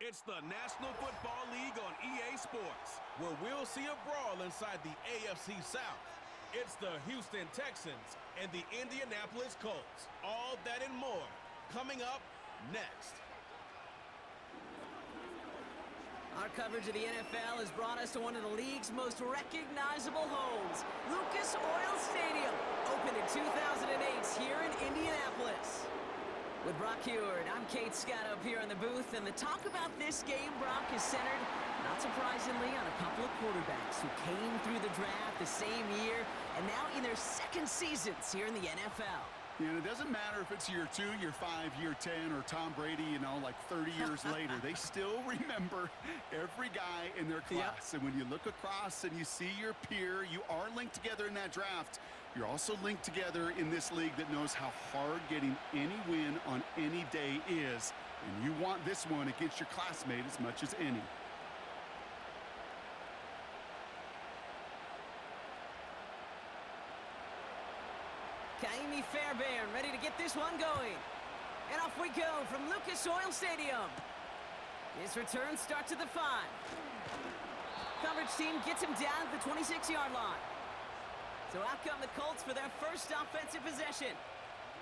It's the National Football League on EA Sports, where we'll see a brawl inside the AFC South. It's the Houston Texans and the Indianapolis Colts. All that and more coming up next. Our coverage of the NFL has brought us to one of the league's most recognizable homes, Lucas Oil Stadium, opened in 2008 here in Indianapolis. With Brock Heward, I'm Kate Scott up here in the booth, and the talk about this game, Brock, is centered, not surprisingly, on a couple of quarterbacks who came through the draft the same year and now in their second seasons here in the NFL. Yeah, and it doesn't matter if it's year 2, year 5, year 10, or Tom Brady, like 30 years later. They still remember every guy in their class. Yep. And when you look across and you see your peer, you are linked together in that draft. You're also linked together in this league that knows how hard getting any win on any day is. And you want this one against your classmate as much as any. Kaimi Fairbairn ready to get this one going. And off we go from Lucas Oil Stadium. His return starts at the 5. Coverage team gets him down at the 26-yard line. So out come the Colts for their first offensive possession.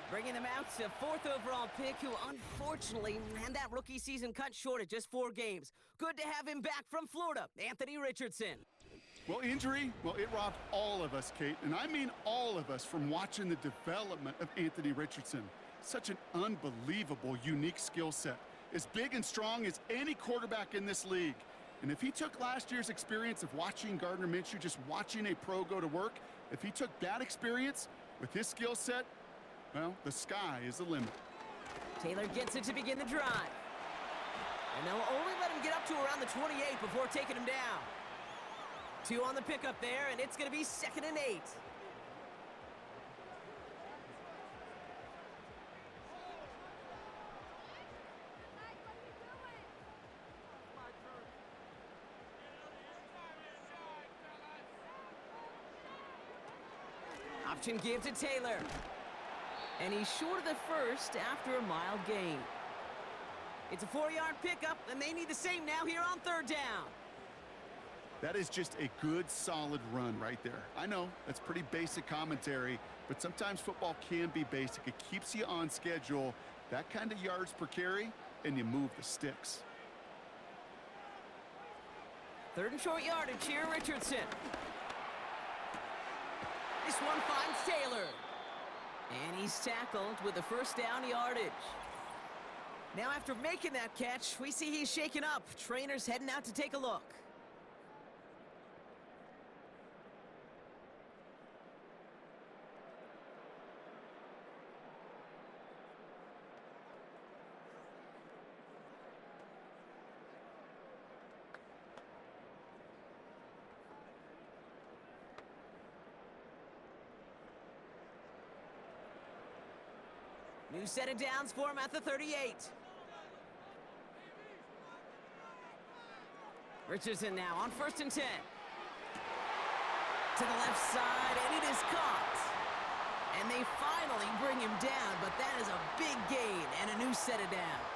Bringing them out to 4th overall pick, who unfortunately had that rookie season cut short at just 4 games. Good to have him back from Florida, Anthony Richardson. Well, injury, it robbed all of us, Kate, and I mean all of us, from watching the development of Anthony Richardson. Such an unbelievable, unique skill set. As big and strong as any quarterback in this league. And if he took last year's experience of watching Gardner Minshew, just watching a pro go to work, if he took that experience with his skill set, well, the sky is the limit. Taylor gets it to begin the drive. And they'll only let him get up to around the 28 before taking him down. 2 on the pickup there, and it's going to be 2nd and 8. Option give to Taylor. And he's short of the first after a mild gain. It's a 4-yard pickup, and they need the same now here on 3rd down. That is just a good, solid run right there. I know, that's pretty basic commentary, but sometimes football can be basic. It keeps you on schedule, that kind of yards per carry, and you move the sticks. 3rd and short yardage here, Richardson. This one finds Taylor. And he's tackled with the 1st down yardage. Now after making that catch, we see he's shaken up. Trainer's heading out to take a look. New set of downs for him at the 38. Richardson now on 1st and 10. To the left side, and it is caught. And they finally bring him down, but that is a big gain and a new set of downs.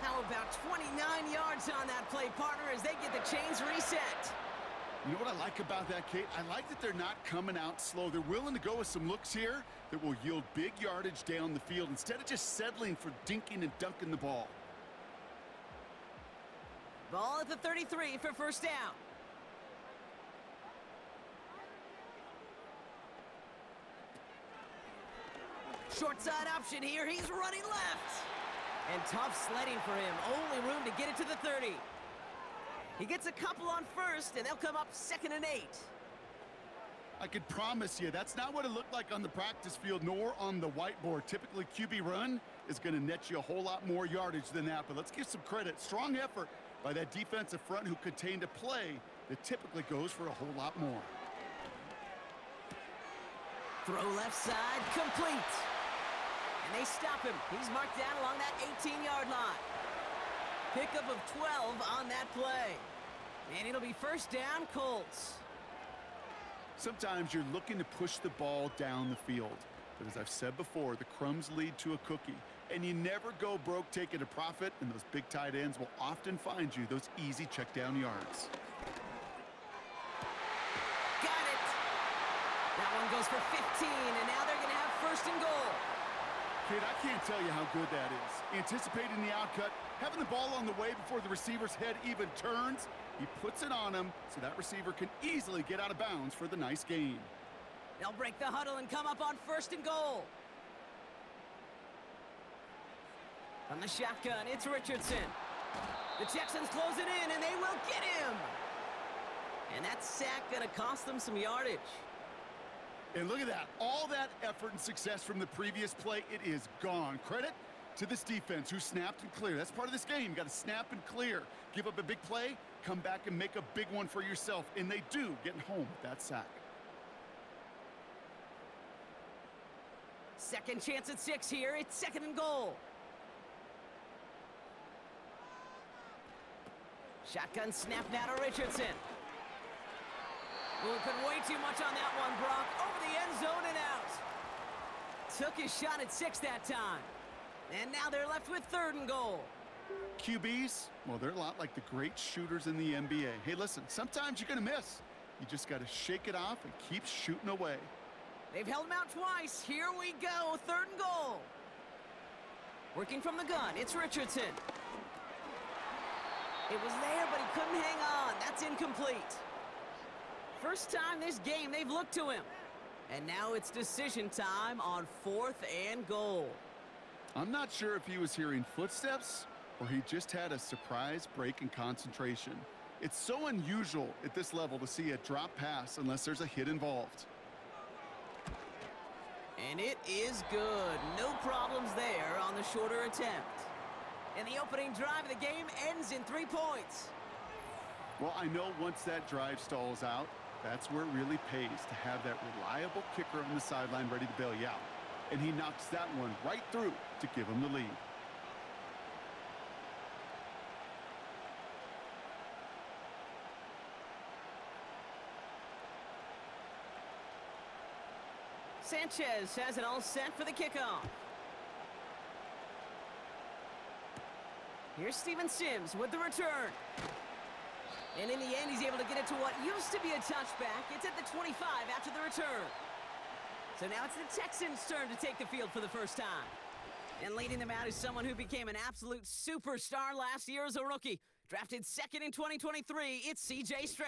How about 29 yards on that play, partner, as they get the chains reset? You know what I like about that, Kate? I like that they're not coming out slow. They're willing to go with some looks here that will yield big yardage down the field instead of just settling for dinking and dunking the ball. Ball at the 33 for 1st down. Short side option here. He's running left. And tough sledding for him. Only room to get it to the 30. He gets a couple on 1st, and they'll come up 2nd and 8. I could promise you that's not what it looked like on the practice field nor on the whiteboard. Typically, QB run is going to net you a whole lot more yardage than that, but let's give some credit. Strong effort by that defensive front who contained a play that typically goes for a whole lot more. Throw left side, complete. And they stop him. He's marked down along that 18-yard line. Pickup of 12 on that play. And it'll be 1st down, Colts. Sometimes you're looking to push the ball down the field. But as I've said before, the crumbs lead to a cookie. And you never go broke taking a profit, and those big tight ends will often find you those easy check down yards. Got it. That one goes for 15, and now they're going to have first and goal. Kid, I can't tell you how good that is. Anticipating the outcut, having the ball on the way before the receiver's head even turns, he puts it on him so that receiver can easily get out of bounds for the nice gain. They'll break the huddle and come up on first and goal. From the shotgun, it's Richardson. The Texans close it in, and they will get him. And that sack going to cost them some yardage. And look at that. All that effort and success from the previous play, it is gone. Credit to this defense who snapped and cleared. That's part of this game. You got to snap and clear. Give up a big play, come back and make a big one for yourself. And they do, getting home with that sack. Second chance at 6 here. It's second and goal. Shotgun snap now to Richardson. Well, put way too much on that one, Brock. Over the end zone and out. Took his shot at 6 that time. And now they're left with third and goal. QBs, well, they're a lot like the great shooters in the NBA. Hey, listen, sometimes you're going to miss. You just got to shake it off and keep shooting away. They've held him out twice. Here we go. Third and goal. Working from the gun, it's Richardson. It was there, but he couldn't hang on. That's incomplete. First time this game they've looked to him. And now it's decision time on fourth and goal. I'm not sure if he was hearing footsteps or he just had a surprise break in concentration. It's so unusual at this level to see a drop pass unless there's a hit involved. And it is good. No problems there on the shorter attempt. And the opening drive of the game ends in 3 points. Well, I know once that drive stalls out, that's where it really pays to have that reliable kicker on the sideline ready to bail you out. And he knocks that one right through to give him the lead. Sanchez has it all set for the kickoff. Here's Steven Sims with the return. And in the end, he's able to get it to what used to be a touchback. It's at the 25 after the return. So now it's the Texans' turn to take the field for the first time. And leading them out is someone who became an absolute superstar last year as a rookie. Drafted second in 2023, it's C.J. Stroud.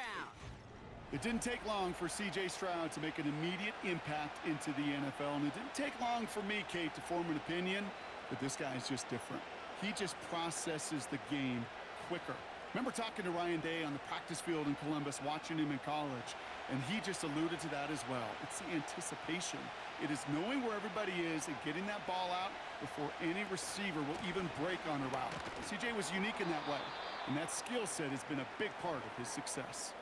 It didn't take long for C.J. Stroud to make an immediate impact into the NFL. And it didn't take long for me, Kate, to form an opinion, but this guy's just different. He just processes the game quicker. Remember talking to Ryan Day on the practice field in Columbus, watching him in college, and he just alluded to that as well. It's the anticipation. It is knowing where everybody is and getting that ball out before any receiver will even break on a route. CJ was unique in that way, and that skill set has been a big part of his success.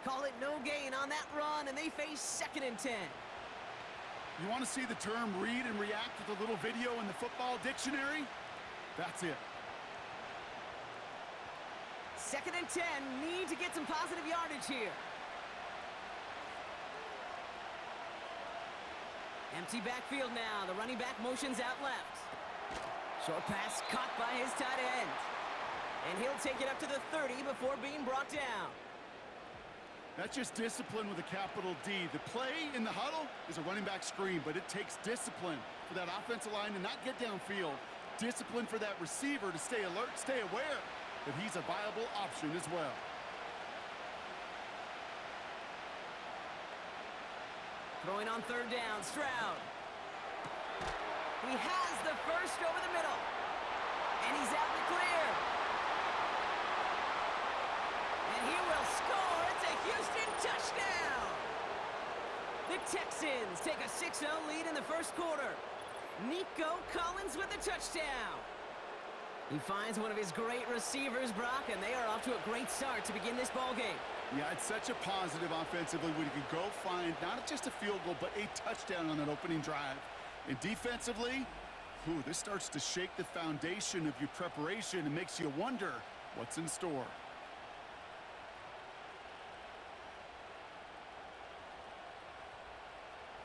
Call it no gain on that run, and they face second and 10. You want to see the term read and react with a little video in the football dictionary? That's it. Second and 10, need to get some positive yardage here. Empty backfield now. The running back motions out left. Short pass caught by his tight end. And he'll take it up to the 30 before being brought down. That's just discipline with a capital D. The play in the huddle is a running back screen, but it takes discipline for that offensive line to not get downfield. Discipline for that receiver to stay alert, stay aware that he's a viable option as well. Throwing on third down, Stroud. He has the first over the middle. And he's out in the clear. And he will score. It's a Houston touchdown. The Texans take a 6-0 lead in the first quarter. Nico Collins with the touchdown. He finds one of his great receivers, Brock, and they are off to a great start to begin this ball game. Yeah, it's such a positive offensively when you can go find not just a field goal, but a touchdown on that opening drive. And defensively, this starts to shake the foundation of your preparation and makes you wonder what's in store.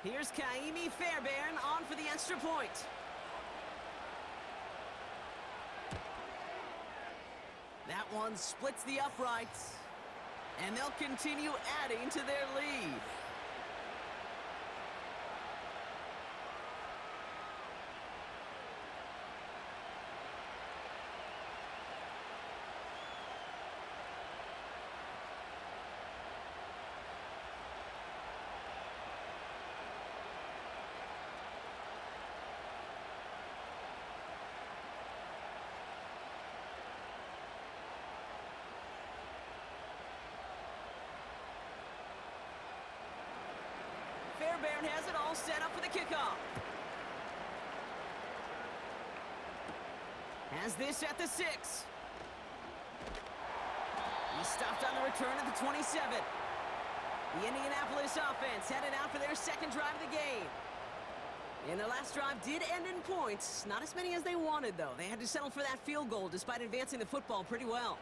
Here's Kaimi Fairbairn on for the extra point. That one splits the uprights. And they'll continue adding to their lead. Fairbairn has it all set up for the kickoff. Has this at the 6. He stopped on the return at the 27. The Indianapolis offense headed out for their second drive of the game. And their last drive did end in points. Not as many as they wanted, though. They had to settle for that field goal despite advancing the football pretty well.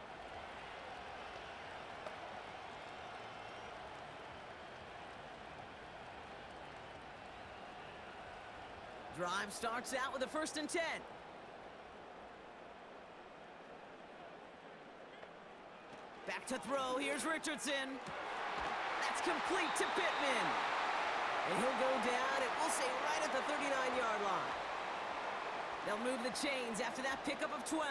Drive starts out with a 1st and 10. Back to throw. Here's Richardson. That's complete to Pittman. And he'll go down, and we'll say right at the 39-yard line. They'll move the chains after that pickup of 12.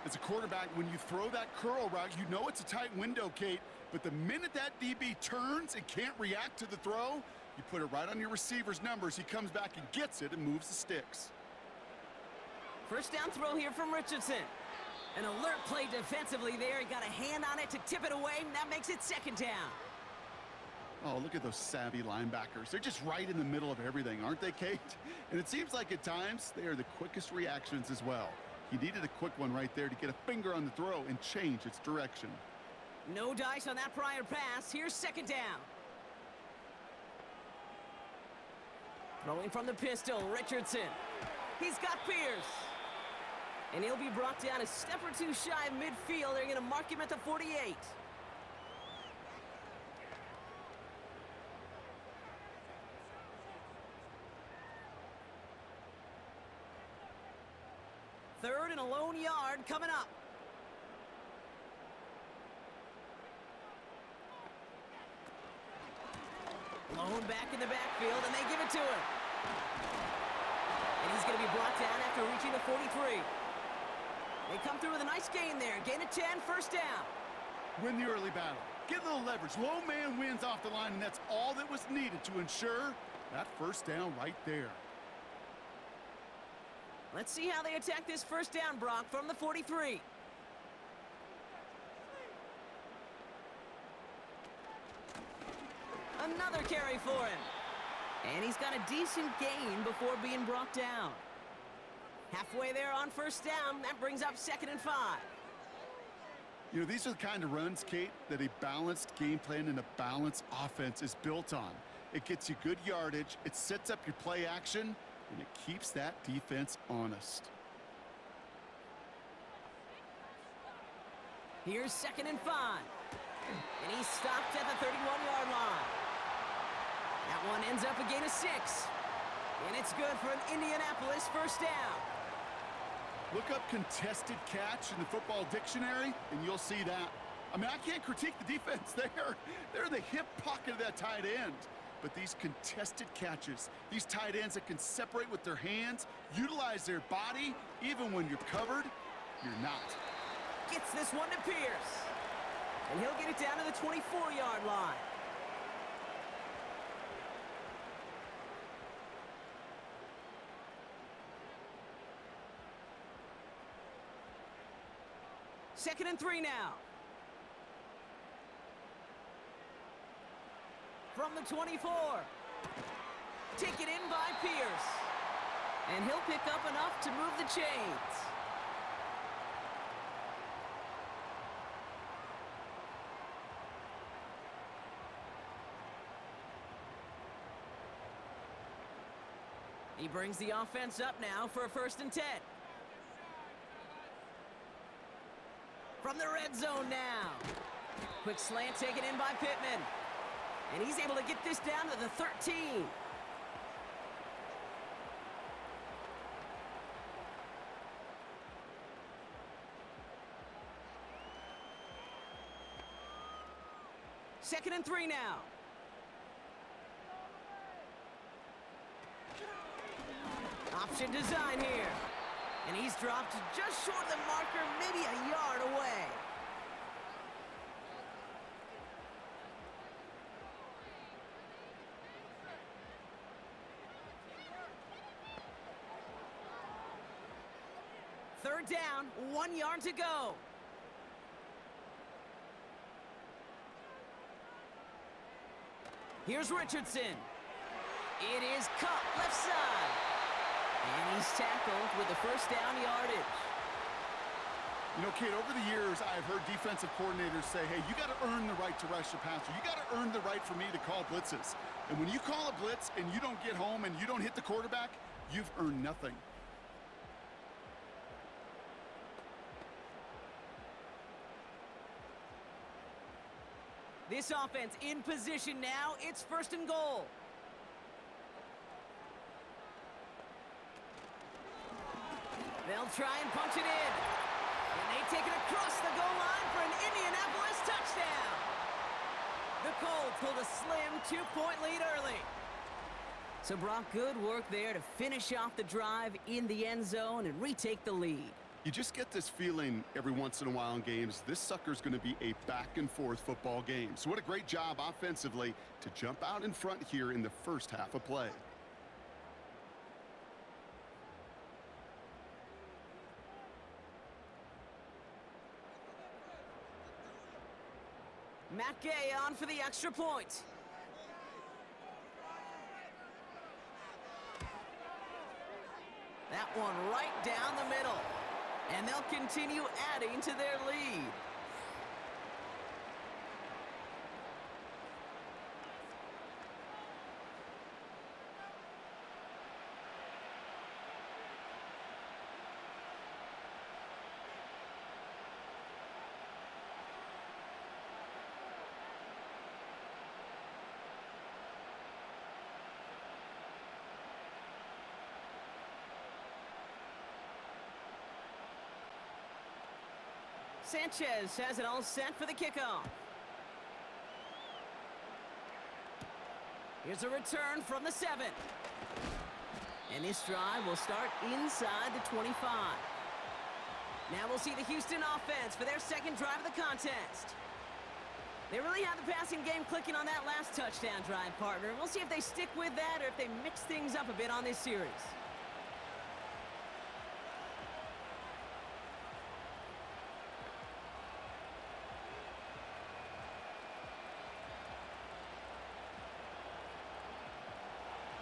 As a quarterback, when you throw that curl route, you know it's a tight window, Kate. But the minute that DB turns and can't react to the throw, you put it right on your receiver's numbers. He comes back and gets it and moves the sticks. First down throw here from Richardson. An alert play defensively there. He got a hand on it to tip it away, and that makes it 2nd down. Oh, look at those savvy linebackers. They're just right in the middle of everything, aren't they, Kate? And it seems like at times they are the quickest reactions as well. He needed a quick one right there to get a finger on the throw and change its direction. No dice on that prior pass. Here's 2nd down. Throwing from the pistol, Richardson. He's got Pierce. And he'll be brought down a step or two shy of midfield. They're going to mark him at the 48. Third and a lone yard coming up. Lone back in the backfield, and they give it to him. And he's going to be brought down after reaching the 43. They come through with a nice gain there. Gain of 10, 1st down. Win the early battle. Get a little leverage. Low man wins off the line, and that's all that was needed to ensure that 1st down right there. Let's see how they attack this 1st down, Brock, from the 43. Another carry for him. And he's got a decent gain before being brought down. Halfway there on 1st down. That brings up 2nd and 5. You know, these are the kind of runs, Kate, that a balanced game plan and a balanced offense is built on. It gets you good yardage, it sets up your play action, and it keeps that defense honest. Here's 2nd and 5. And he's stopped at the 31-yard line. That one ends up a gain of 6. And it's good for an Indianapolis 1st down. Look up contested catch in the football dictionary, and you'll see that. I mean, I can't critique the defense there. They're the hip pocket of that tight end. But these contested catches, these tight ends that can separate with their hands, utilize their body, even when you're covered, you're not. Gets this one to Pierce. And he'll get it down to the 24-yard line. Second and 3 now. From the 24. Taken in by Pierce. And he'll pick up enough to move the chains. He brings the offense up now for a 1st and 10. From the red zone now. Quick slant taken in by Pittman. And he's able to get this down to the 13. 2nd and 3 now. Option design here. And he's dropped just short of the marker, maybe a yard away. Third down, 1 yard to go. Here's Richardson. It is Cup, left side. And he's tackled with the first down yardage. You know, Kate, over the years, I've heard defensive coordinators say, hey, you got to earn the right to rush the passer. You got to earn the right for me to call blitzes. And when you call a blitz and you don't get home and you don't hit the quarterback, you've earned nothing. This offense in position now. It's 1st and goal. They'll try and punch it in. And they take it across the goal line for an Indianapolis touchdown. The Colts pulled a slim 2-point lead early. So Brock, good work there to finish off the drive in the end zone and retake the lead. You just get this feeling every once in a while in games, this sucker's going to be a back-and-forth football game. So what a great job offensively to jump out in front here in the first half of play. Matt Gay on for the extra point. That one right down the middle. And they'll continue adding to their lead. Sanchez has it all set for the kickoff. Here's a return from the 7. And this drive will start inside the 25. Now we'll see the Houston offense for their second drive of the contest. They really have the passing game clicking on that last touchdown drive, partner. We'll see if they stick with that or if they mix things up a bit on this series.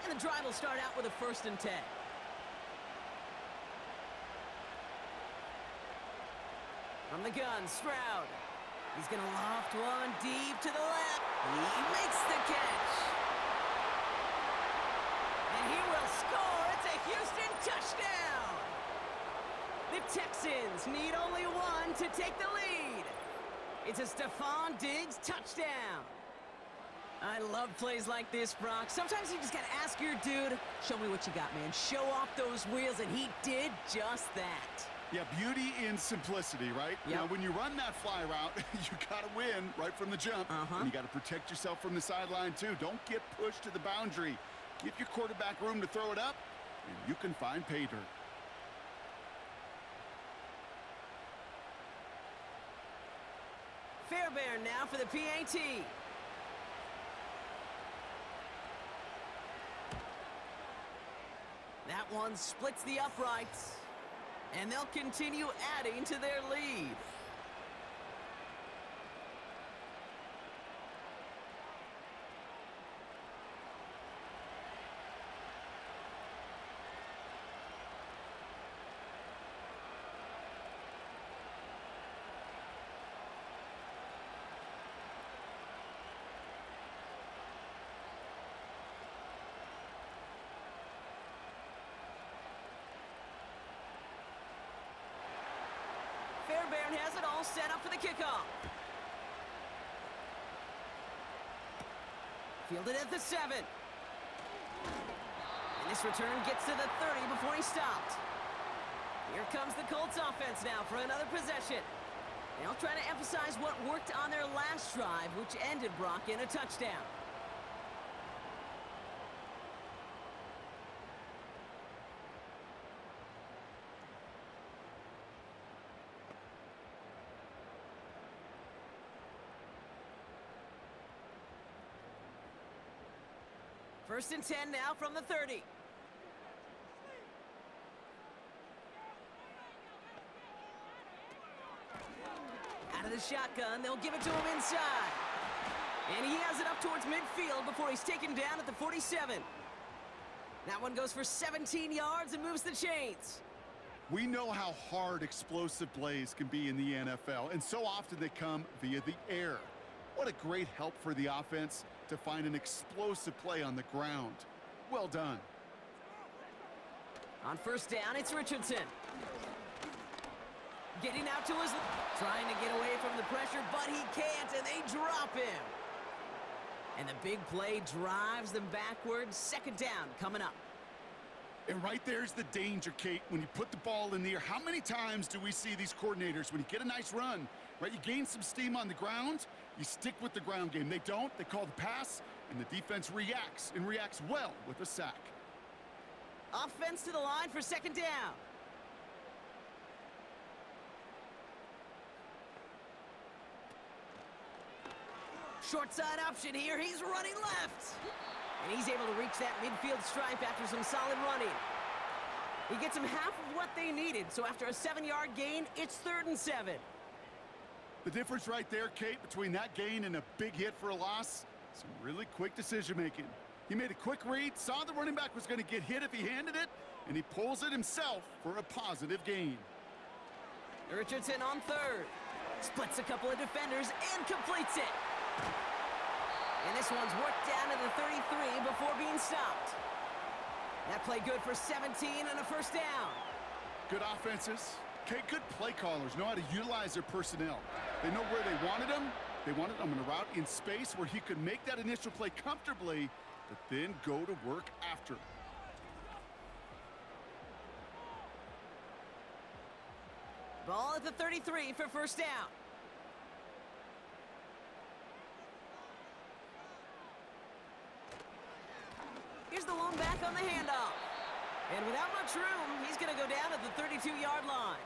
And the drive will start out with a 1st and 10. From the gun, Stroud. He's going to loft one deep to the left. He makes the catch. And he will score. It's a Houston touchdown. The Texans need only one to take the lead. It's a Stephon Diggs touchdown. I love plays like this, Brock. Sometimes you just got to ask your dude, show me what you got, man. Show off those wheels, and he did just that. Yeah, beauty in simplicity, right? Yep. Now, when you run that fly route, you got to win right from the jump. And you got to protect yourself from the sideline, too. Don't get pushed to the boundary. Give your quarterback room to throw it up, and you can find pay dirt. Fairbairn now for the PAT. That one splits the uprights. And they'll continue adding to their lead. Fairbairn has it all set up for the kickoff. Fielded at the 7. And this return gets to the 30 before he stopped. Here comes the Colts offense now for another possession. They'll try to emphasize what worked on their last drive, which ended, Brock, in a touchdown. First and 10 now from the 30. Out of the shotgun, they'll give it to him inside. And he has it up towards midfield before he's taken down at the 47. That one goes for 17 yards and moves the chains. We know how hard explosive plays can be in the NFL, and so often they come via the air. What a great help for the offense to find an explosive play on the ground. Well done. On first down, it's Richardson. Getting out to his... Trying to get away from the pressure, but he can't, and they drop him. And the big play drives them backwards. Second down coming up. And right there's the danger, Kate, when you put the ball in the air. How many times do we see these coordinators, when you get a nice run, right, you gain some steam on the ground, you stick with the ground game. They don't, they call the pass, and the defense reacts, and reacts well with a sack. Offense to the line for second down. Short side option here. He's running left. And he's able to reach that midfield stripe after some solid running. He gets them half of what they needed. So after a 7-yard gain, it's 3rd and 7. The difference right there, Kate, between that gain and a big hit for a loss, some really quick decision-making. He made a quick read, saw the running back was going to get hit if he handed it, and he pulls it himself for a positive gain. Richardson on 3rd. Splits a couple of defenders and completes it. And this one's worked down to the 33 before being stopped. That play good for 17 and a first down. Good offenses. Okay, good play callers know how to utilize their personnel. They know where they wanted them. They wanted them on a route in space where he could make that initial play comfortably, but then go to work after. Ball at the 33 for first down. Here's the lone back on the handoff. And without much room, he's going to go down at the 32-yard line.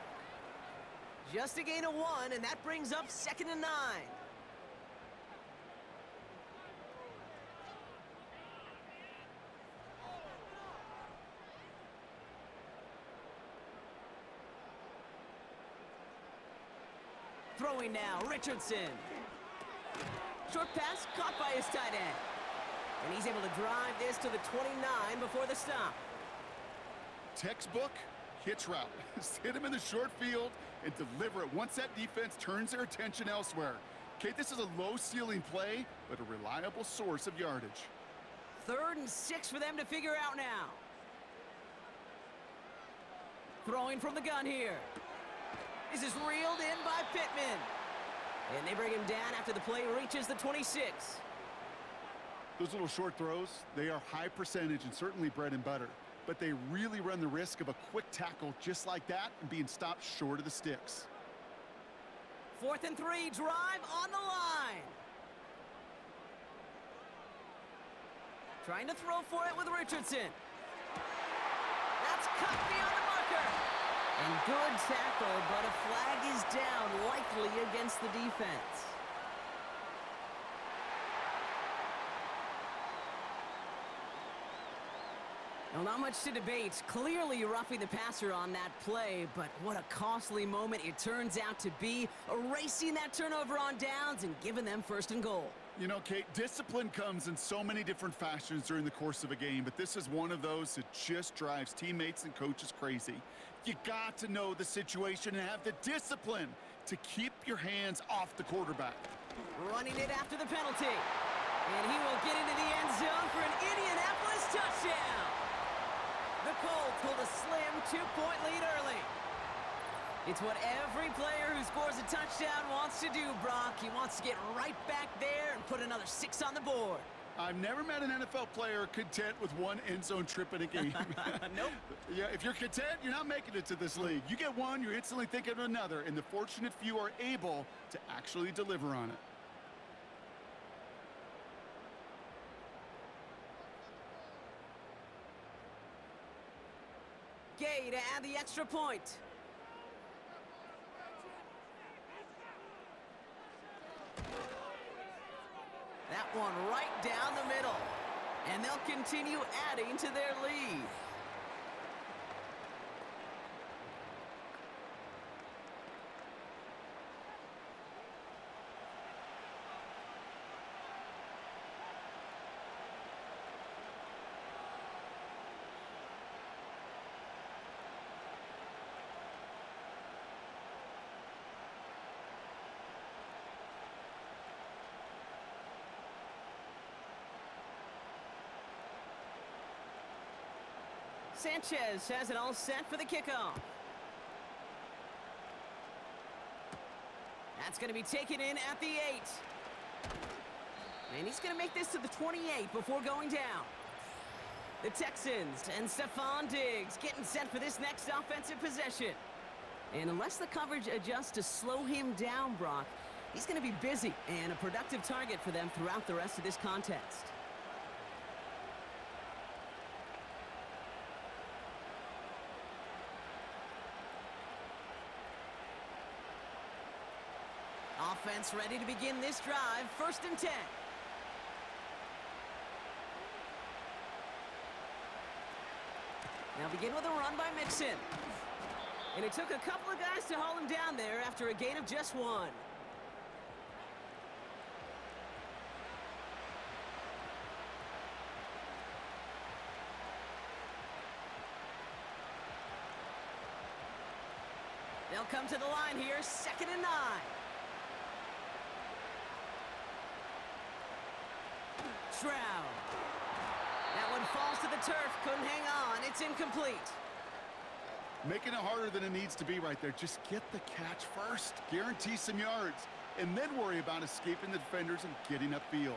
Just a gain of 1, and that brings up 2nd and 9. Throwing now, Richardson. Short pass caught by his tight end. And he's able to drive this to the 29 before the stop. Textbook hitch route. Hit him in the short field and deliver it once that defense turns their attention elsewhere. Okay, this is a low-ceiling play, but a reliable source of yardage. 3rd and 6 for them to figure out now. Throwing from the gun here. This is reeled in by Pittman. And they bring him down after the play reaches the 26. Those little short throws, they are high percentage and certainly bread and butter. But they really run the risk of a quick tackle just like that and being stopped short of the sticks. 4th and 3, drive on the line. Trying to throw for it with Richardson. That's cut beyond the marker. And good tackle, but a flag is down, likely against the defense. Well, not much to debate. Clearly roughing the passer on that play, but what a costly moment it turns out to be, erasing that turnover on downs and giving them 1st and goal. You know, Kate, discipline comes in so many different fashions during the course of a game, but this is one of those that just drives teammates and coaches crazy. You got to know the situation and have the discipline to keep your hands off the quarterback. Running it after the penalty. And he will get into the end zone for an Indianapolis touchdown. The Colts hold a slim 2-point lead early. It's what every player who scores a touchdown wants to do, Brock. He wants to get right back there and put another 6 on the board. I've never met an NFL player content with one end zone trip in a game. Nope. Yeah, if you're content, you're not making it to this league. You get one, you're instantly thinking of another, and the fortunate few are able to actually deliver on it. Gay to add the extra point. That one right down the middle. And they'll continue adding to their lead. Sanchez has it all set for the kickoff. That's going to be taken in at the 8. And he's going to make this to the 28 before going down. The Texans and Stephon Diggs getting set for this next offensive possession. And unless the coverage adjusts to slow him down, Brock, he's going to be busy and a productive target for them throughout the rest of this contest. Offense ready to begin this drive. 1st and 10. Now begin with a run by Mixon. And it took a couple of guys to haul him down there after a gain of just 1. They'll come to the line here, 2nd and 9. Stroud. That one falls to the turf, couldn't hang on, it's incomplete. Making it harder than it needs to be right there. Just get the catch first, guarantee some yards, and then worry about escaping the defenders and getting upfield.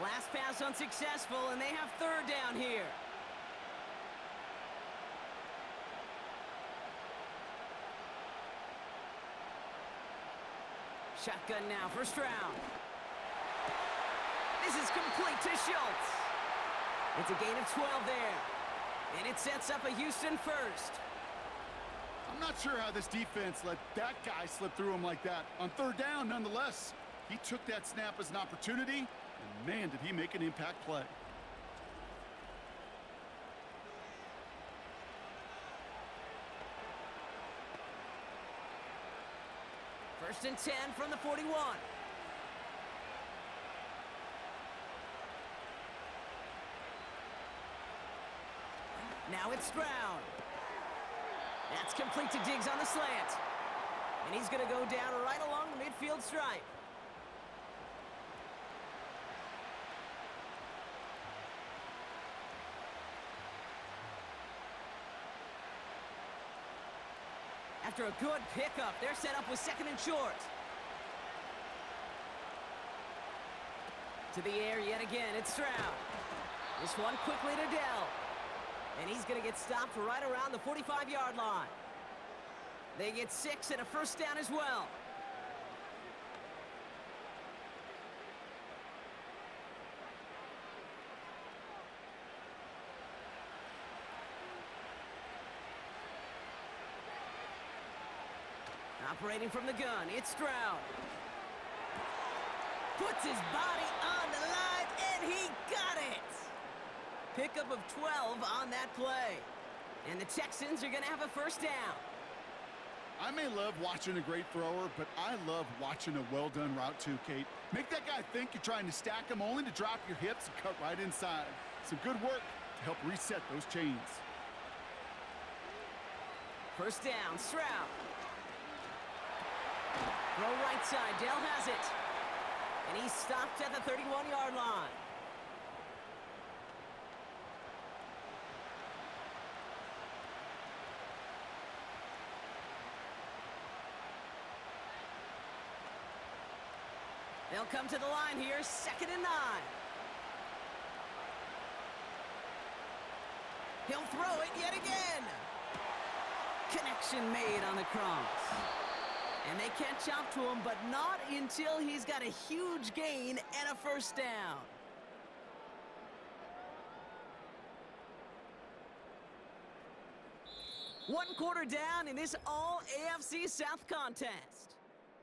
Last pass unsuccessful, and they have 3rd down here. Shotgun now for Stroud. This is complete to Schultz. It's a gain of 12 there. And it sets up a Houston 1st. I'm not sure how this defense let that guy slip through him like that. On 3rd down, nonetheless, he took that snap as an opportunity, and man, did he make an impact play. First and 10 from the 41. Now it's Stroud. That's complete to Diggs on the slant. And he's going to go down right along the midfield stripe. After a good pickup, they're set up with 2nd and short. To the air yet again, it's Stroud. This one quickly to Dell. And he's going to get stopped right around the 45-yard line. They get 6 and a 1st down as well. Operating from the gun, it's Stroud. Puts his body on the line, and he got it! Pickup of 12 on that play. And the Texans are going to have a 1st down. I may love watching a great thrower, but I love watching a well-done route too, Kate. Make that guy think you're trying to stack him only to drop your hips and cut right inside. Some good work to help reset those chains. 1st down, Stroud. Throw right side, Dell has it. And he's stopped at the 31-yard line. They'll come to the line here, 2nd and 9. He'll throw it yet again. Connection made on the cross. And they catch up to him, but not until he's got a huge gain and a first down. One quarter down in this all-AFC South contest.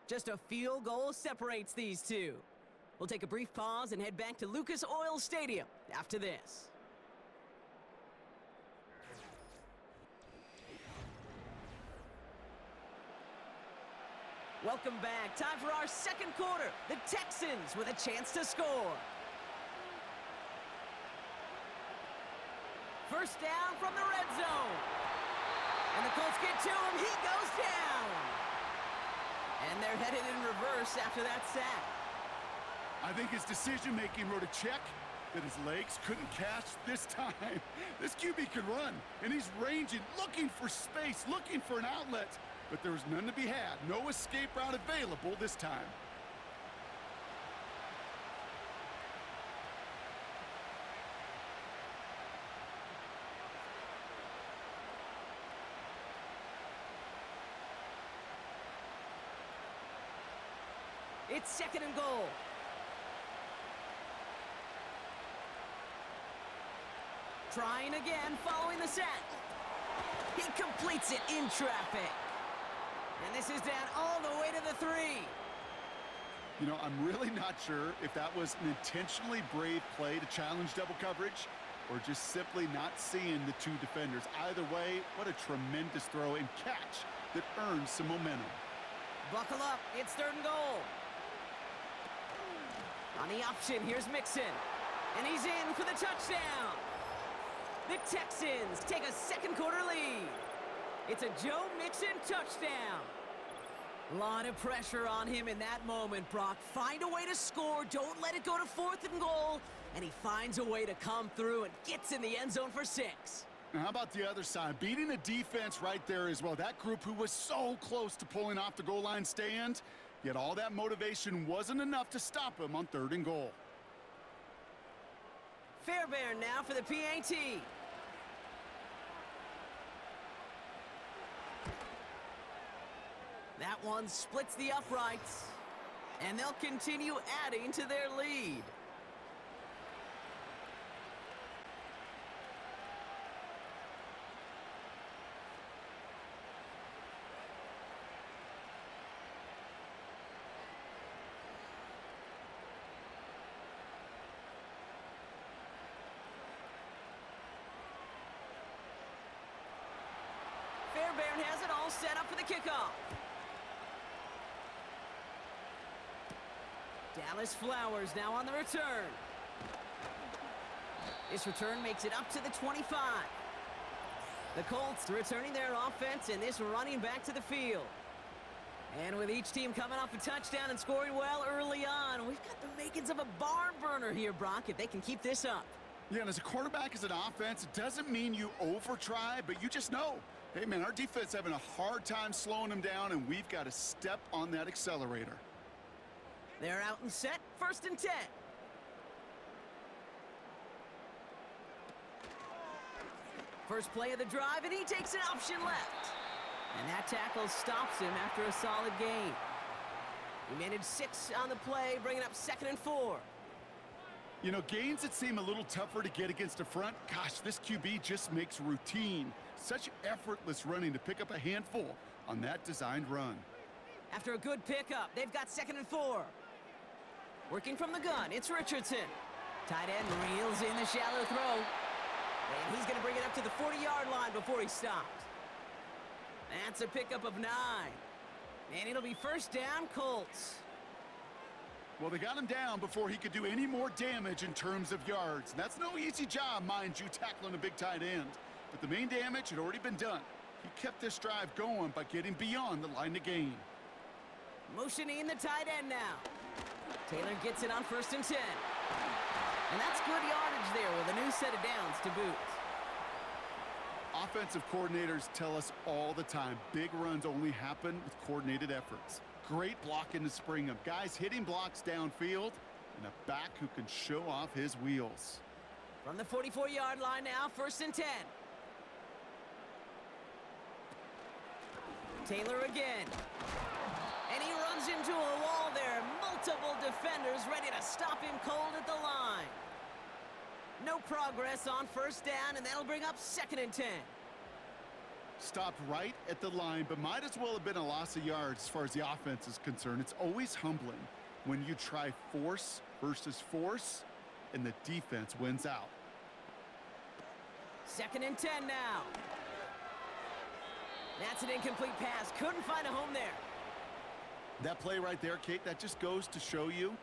Just a field goal separates these two. We'll take a brief pause and head back to Lucas Oil Stadium after this. Welcome back. Time for our second quarter. The Texans with a chance to score. First down from the red zone. And the Colts get to him. He goes down. And they're headed in reverse after that sack. I think his decision-making wrote a check that his legs couldn't catch this time. This QB can run, and he's ranging, looking for space, looking for an outlet. But there was none to be had. No escape route available this time. It's 2nd and goal. Trying again, following the sack. He completes it in traffic. And this is down all the way to the 3. You know, I'm really not sure if that was an intentionally brave play to challenge double coverage or just simply not seeing the two defenders. Either way, what a tremendous throw and catch that earns some momentum. Buckle up, it's 3rd and goal. On the option, here's Mixon. And he's in for the touchdown. The Texans take a second quarter lead. It's a Joe Mixon touchdown. A lot of pressure on him in that moment, Brock. Find a way to score. Don't let it go to 4th and goal. And he finds a way to come through and gets in the end zone for 6. Now, how about the other side? Beating a defense right there as well. That group who was so close to pulling off the goal line stand, yet all that motivation wasn't enough to stop him on 3rd and goal. Fairbairn now for the PAT. That one splits the uprights, and they'll continue adding to their lead. Fairbairn has it all set up for the kickoff. Dallas Flowers now on the return. This return makes it up to the 25. The Colts returning their offense and this running back to the field. And with each team coming off a touchdown and scoring well early on, we've got the makings of a barn burner here, Brock, if they can keep this up. Yeah, and as a quarterback, as an offense, it doesn't mean you over-try, but you just know, hey, man, our defense having a hard time slowing them down, and we've got to step on that accelerator. They're out and set, 1st and 10. First play of the drive, and he takes an option left. And that tackle stops him after a solid gain. He managed 6 on the play, bringing up 2nd and 4. You know, gains that seem a little tougher to get against a front, gosh, this QB just makes routine. Such effortless running to pick up a handful on that designed run. After a good pickup, they've got 2nd and 4. Working from the gun, it's Richardson. Tight end reels in the shallow throw. And he's going to bring it up to the 40-yard line before he stopped. That's a pickup of 9. And it'll be 1st down, Colts. Well, they got him down before he could do any more damage in terms of yards. That's no easy job, mind you, tackling a big tight end. But the main damage had already been done. He kept this drive going by getting beyond the line to gain. Motioning the tight end now. Taylor gets it on 1st and 10. And that's good yardage there with a new set of downs to boot. Offensive coordinators tell us all the time, big runs only happen with coordinated efforts. Great blocking to spring him. Guys hitting blocks downfield, and a back who can show off his wheels. From the 44-yard line now, 1st and 10. Taylor again. And he runs into a wall there. Multiple defenders ready to stop him cold at the line. No progress on 1st down, and that'll bring up 2nd and 10. Stopped right at the line, but might as well have been a loss of yards as far as the offense is concerned. It's always humbling when you try force versus force, and the defense wins out. 2nd and 10 now. That's an incomplete pass. Couldn't find a home there. That play right there, Kate, that just goes to show you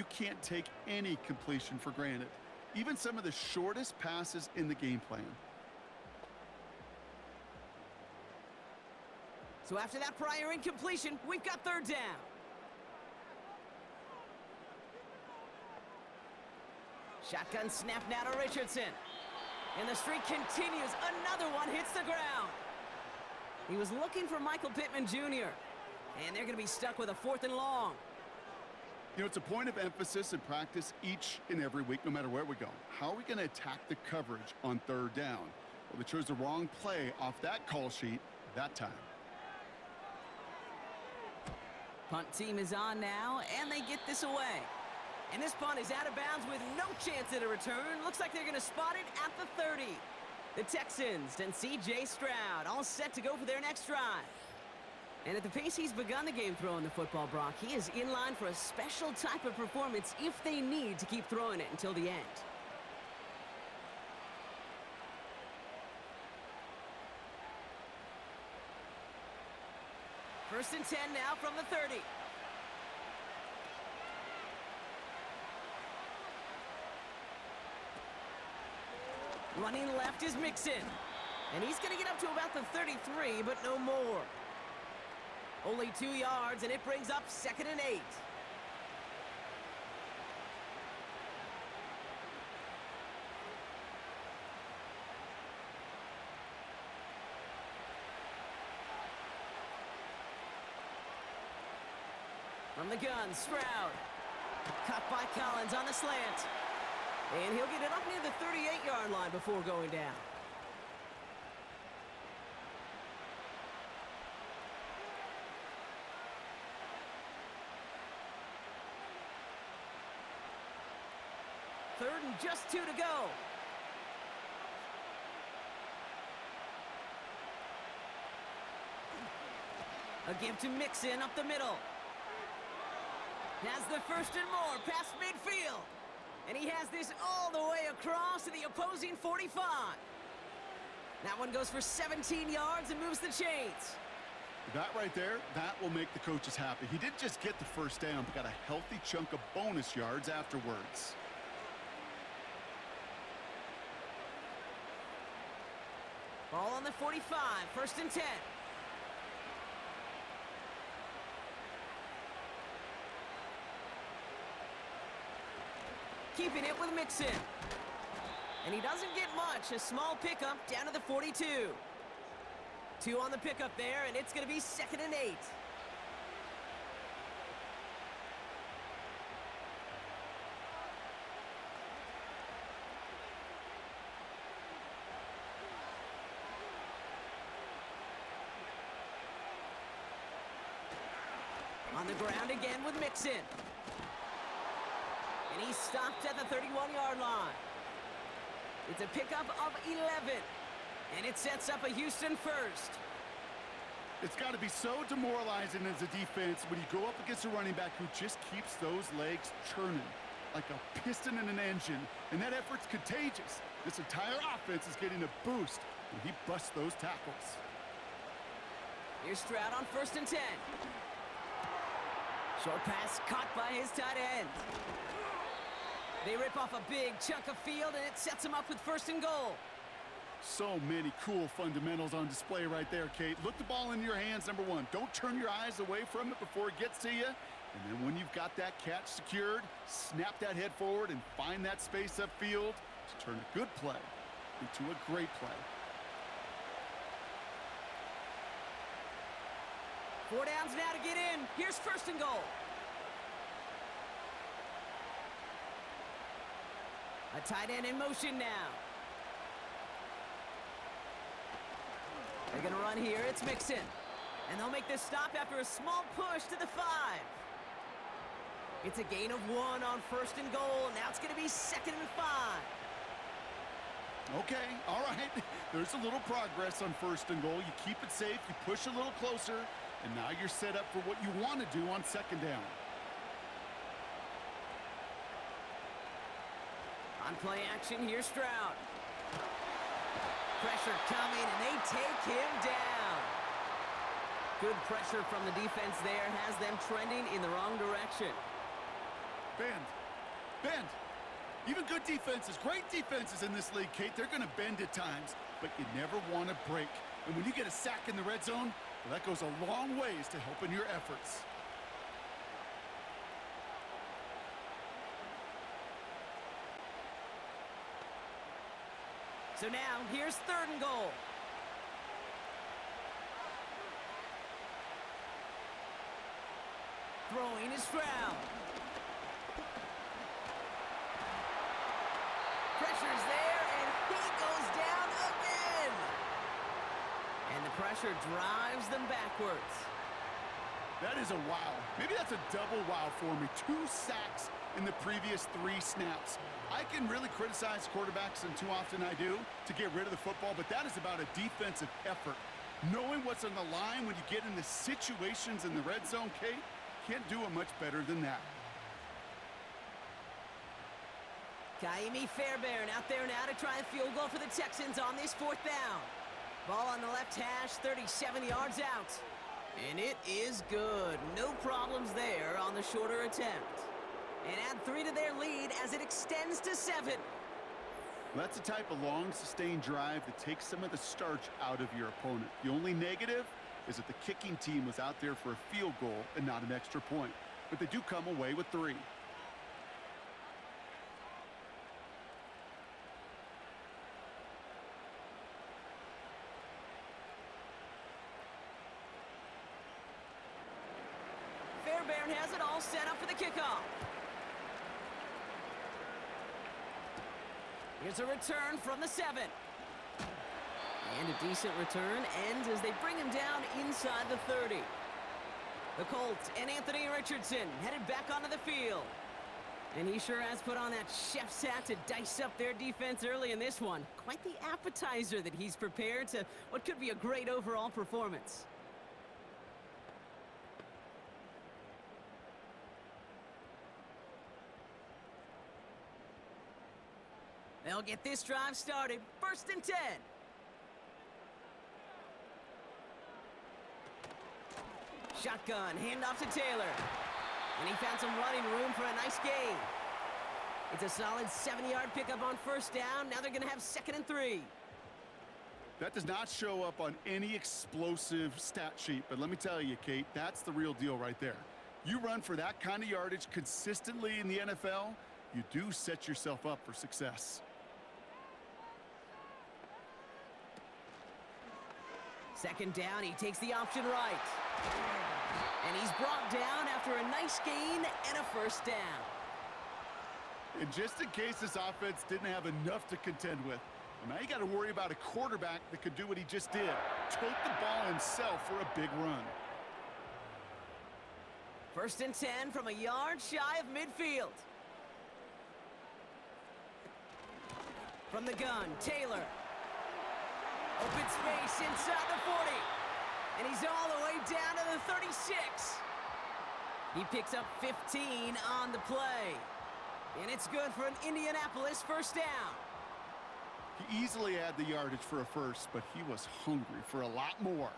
can't take any completion for granted. Even some of the shortest passes in the game plan. So after that prior incompletion, we've got 3rd down. Shotgun snap now to Richardson. And the streak continues. Another one hits the ground. He was looking for Michael Pittman Jr. And they're going to be stuck with a 4th and long. You know, it's a point of emphasis in practice each and every week, no matter where we go. How are we going to attack the coverage on 3rd down? Well, they chose the wrong play off that call sheet that time. Punt team is on now, and they get this away. And this punt is out of bounds with no chance at a return. Looks like they're going to spot it at the 30. The Texans and C.J. Stroud all set to go for their next drive. And at the pace he's begun the game throwing the football, Brock, he is in line for a special type of performance if they need to keep throwing it until the end. First and 10 now from the 30. Running left is Mixon. And he's going to get up to about the 33, but no more. Only 2 yards, and it brings up 2nd and 8. From the gun, Stroud. Cut by Collins on the slant. And he'll get it up near the 38-yard line before going down. Third and just 2 to go. A give to Mixon up the middle. Has the 1st and more past midfield. And he has this all the way across to the opposing 45. That one goes for 17 yards and moves the chains. That right there, that will make the coaches happy. He didn't just get the 1st down, but got a healthy chunk of bonus yards afterwards. Ball on the 45, 1st and 10. Keeping it with Mixon. And he doesn't get much. A small pickup down to the 42. 2 on the pickup there, and it's going to be 2nd and 8. On the ground again with Mixon. And he's stopped at the 31-yard line. It's a pickup of 11. And it sets up a Houston 1st. It's got to be so demoralizing as a defense when you go up against a running back who just keeps those legs churning like a piston in an engine. And that effort's contagious. This entire offense is getting a boost when he busts those tackles. Here's Stroud on 1st and 10. Short pass caught by his tight end. They rip off a big chunk of field, and it sets them up with 1st and goal. So many cool fundamentals on display right there, Kate. Look the ball in your hands, number 1. Don't turn your eyes away from it before it gets to you. And then when you've got that catch secured, snap that head forward and find that space upfield to turn a good play into a great play. 4 downs now to get in. Here's first and goal. A tight end in motion now. They're going to run here. It's Mixon. And they'll make this stop after a small push to the 5. It's a gain of 1 on first and goal. Now it's going to be 2nd and 5. Okay, all right. There's a little progress on first and goal. You keep it safe, you push a little closer, and now you're set up for what you want to do on 2nd down. On play action, here's Stroud. Pressure coming, and they take him down. Good pressure from the defense there has them trending in the wrong direction. Bend. Even good defenses, great defenses in this league, Kate, they're going to bend at times, but you never want to break. And when you get a sack in the red zone, well, that goes a long ways to helping your efforts. So now, here's 3rd and goal. Throwing is Stroud. Pressure's there, and he goes down again. And the pressure drives them backwards. That is a wow. Maybe that's a double wow for me. 2 sacks in the previous 3 snaps. I can really criticize quarterbacks, and too often I do, to get rid of the football, but that is about a defensive effort. Knowing what's on the line when you get into situations in the red zone, Kate, can't do it much better than that. Kaimi Fairbairn out there now to try a field goal for the Texans on this 4th down. Ball on the left hash, 37 yards out. And it is good. No problems there on the shorter attempt. And add 3 to their lead as it extends to 7. That's the type of long, sustained drive that takes some of the starch out of your opponent. The only negative is that the kicking team was out there for a field goal and not an extra point. But they do come away with 3. Fairbairn has it all set up for the kickoff. Here's a return from the 7. And a decent return ends as they bring him down inside the 30. The Colts and Anthony Richardson headed back onto the field. And he sure has put on that chef's hat to dice up their defense early in this one. Quite the appetizer that he's prepared to what could be a great overall performance. They'll get this drive started. 1st and 10. Shotgun, handoff to Taylor. And he found some running room for a nice gain. It's a solid 7-yard pickup on 1st down. Now they're going to have 2nd and 3. That does not show up on any explosive stat sheet, but let me tell you, Kate, that's the real deal right there. You run for that kind of yardage consistently in the NFL, you do set yourself up for success. 2nd down, he takes the option right. And he's brought down after a nice gain and a 1st down. And just in case this offense didn't have enough to contend with, well, now you got to worry about a quarterback that could do what he just did. Tote the ball himself for a big run. 1st and 10 from a yard shy of midfield. From the gun, Taylor. Open space inside the 40. And he's all the way down to the 36. He picks up 15 on the play. And it's good for an Indianapolis 1st down. He easily had the yardage for a first, but he was hungry for a lot more.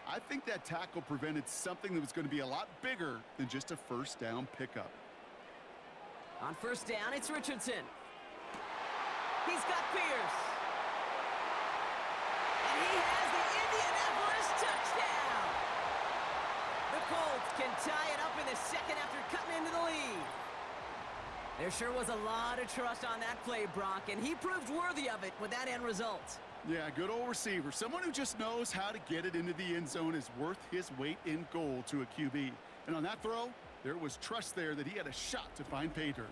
I think that tackle prevented something that was going to be a lot bigger than just a 1st down pickup. On 1st down, it's Richardson. He's got Pierce. And he has the Indianapolis touchdown. The Colts can tie it up in the 2nd after cutting into the lead. There sure was a lot of trust on that play, Brock, and he proved worthy of it with that end result. Yeah, good old receiver. Someone who just knows how to get it into the end zone is worth his weight in gold to a QB. And on that throw, there was trust there that he had a shot to find pay dirt.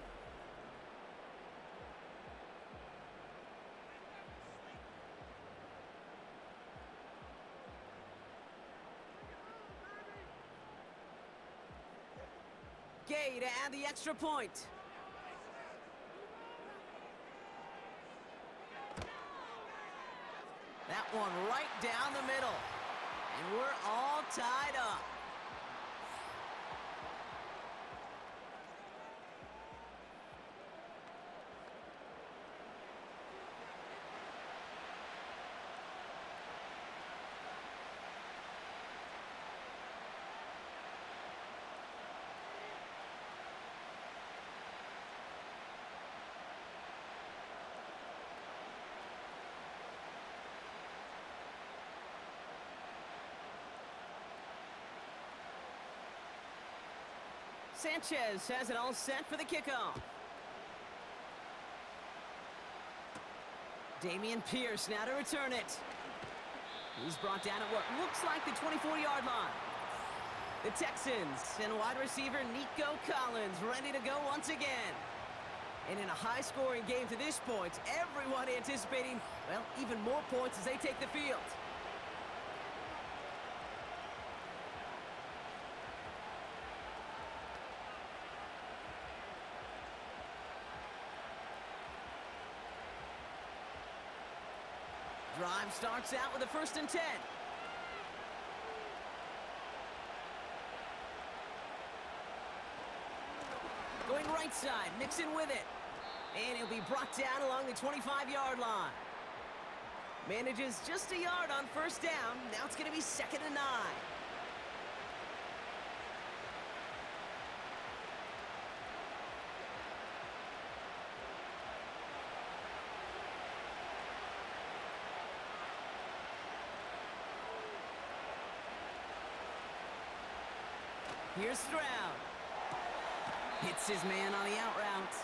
Gay to add the extra point. That one right down the middle. And we're all tied up. Sanchez has it all set for the kickoff. Dameon Pierce now to return it. He's brought down at what looks like the 24-yard line. The Texans and wide receiver Nico Collins ready to go once again. And in a high-scoring game to this point, everyone anticipating, well, even more points as they take the field. Drive starts out with a 1st and 10. Going right side, Mixon with it. And he'll be brought down along the 25-yard line. Manages just a yard on 1st down. Now it's going to be 2nd and 9. Here's Stroud. Hits his man on the out route.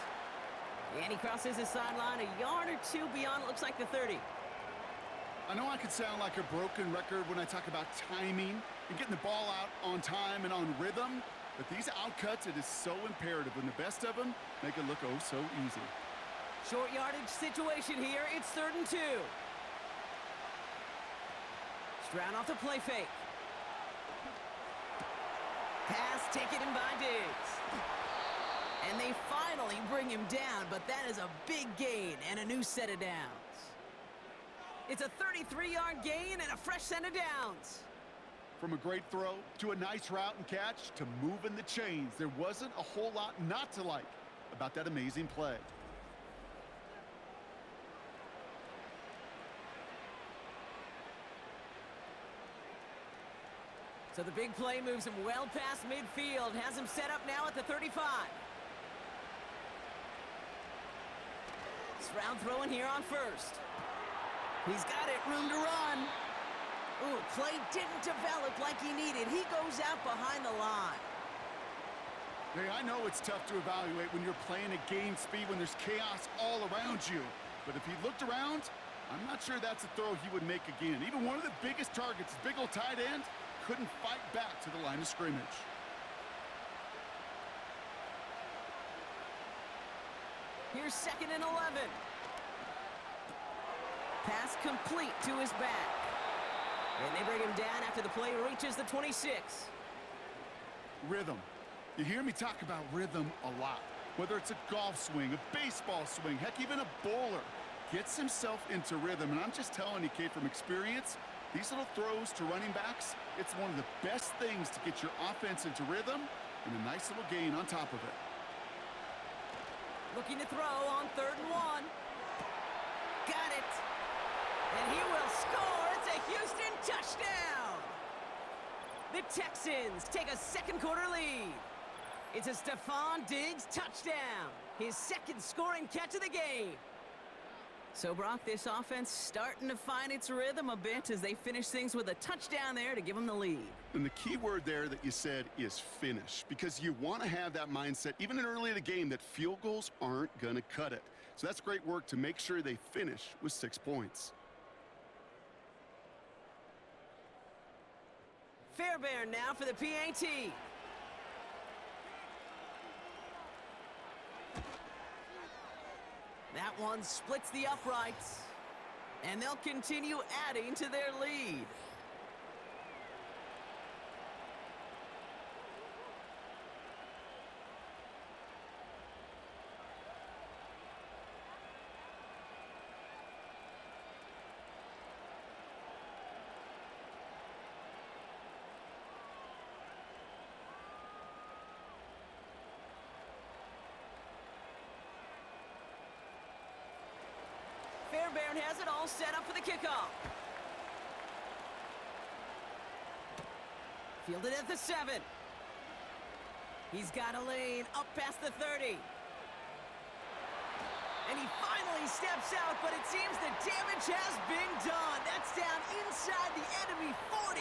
And he crosses the sideline a yard or two beyond, it looks like the 30. I know I could sound like a broken record when I talk about timing and getting the ball out on time and on rhythm, but these outcuts, it is so imperative when the best of them make it look oh so easy. Short yardage situation here. It's 3rd and 2. Stroud off the play fake. Pass taken in by Diggs. And they finally bring him down, but that is a big gain and a new set of downs. It's a 33-yard gain and a fresh set of downs. From a great throw to a nice route and catch to moving the chains, there wasn't a whole lot not to like about that amazing play. So the big play moves him well past midfield, has him set up now at the 35. Stroud throwing here on 1st. He's got it, room to run. Ooh, play didn't develop like he needed. He goes out behind the line. Hey, I know it's tough to evaluate when you're playing at game speed when there's chaos all around you. But if he looked around, I'm not sure that's a throw he would make again. Even one of the biggest targets, big old tight end, couldn't fight back to the line of scrimmage. Here's 2nd and 11. Pass complete to his back. And they bring him down after the play reaches the 26. Rhythm. You hear me talk about rhythm a lot. Whether it's a golf swing, a baseball swing, heck, even a bowler. Gets himself into rhythm. And I'm just telling you, Kate, from experience, these little throws to running backs, it's one of the best things to get your offense into rhythm and a nice little gain on top of it. Looking to throw on 3rd and 1. Got it. And he will score. It's a Houston touchdown. The Texans take a 2nd quarter lead. It's a Stephon Diggs touchdown. His 2nd scoring catch of the game. So, Brock, this offense starting to find its rhythm a bit as they finish things with a touchdown there to give them the lead. And the key word there that you said is finish, because you want to have that mindset, even in early in the game, that field goals aren't going to cut it. So that's great work to make sure they finish with 6 points. Fairbairn now for the PAT. That one splits the uprights. And they'll continue adding to their lead. Fairbairn has it all set up for the kickoff. Fielded at the 7. He's got a lane up past the 30. And he finally steps out, but it seems the damage has been done. That's down inside the enemy 40.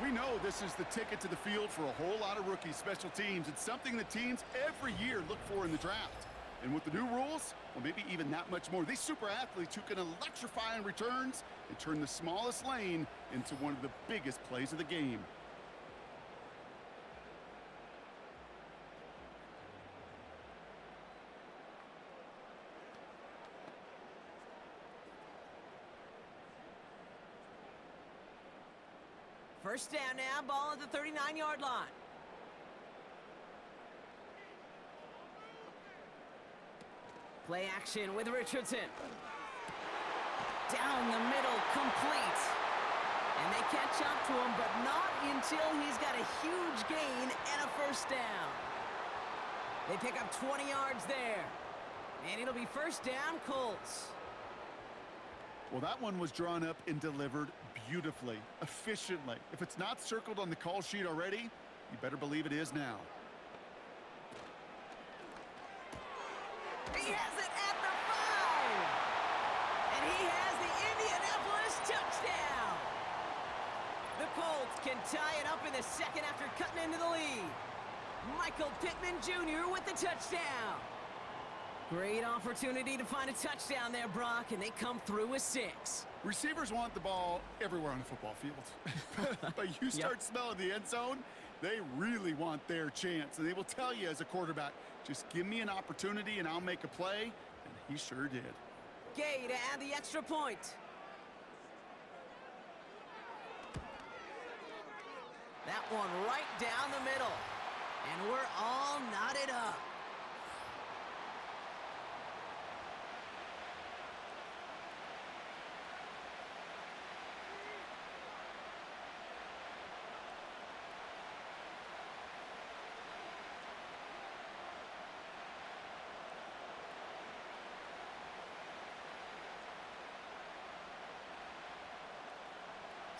We know this is the ticket to the field for a whole lot of rookie special teams. It's something the teams every year look for in the draft. And with the new rules, well, maybe even that much more. These super athletes who can electrify on returns and turn the smallest lane into one of the biggest plays of the game. First down now, ball at the 39-yard line. Play action with Richardson. Down the middle, complete. And they catch up to him, but not until he's got a huge gain and a first down. They pick up 20 yards there. And it'll be first down, Colts. Well, that one was drawn up and delivered beautifully, efficiently. If it's not circled on the call sheet already, you better believe it is now. He has it at the 5. And he has the Indianapolis touchdown. The Colts can tie it up in the second after cutting into the lead. Michael Pittman Jr. with the touchdown. Great opportunity to find a touchdown there, Brock, and they come through with 6. Receivers want the ball everywhere on the football field. But you start smelling the end zone, they really want their chance. And they will tell you as a quarterback, just give me an opportunity and I'll make a play. And he sure did. Gay to add the extra point. That one right down the middle. And we're all knotted up.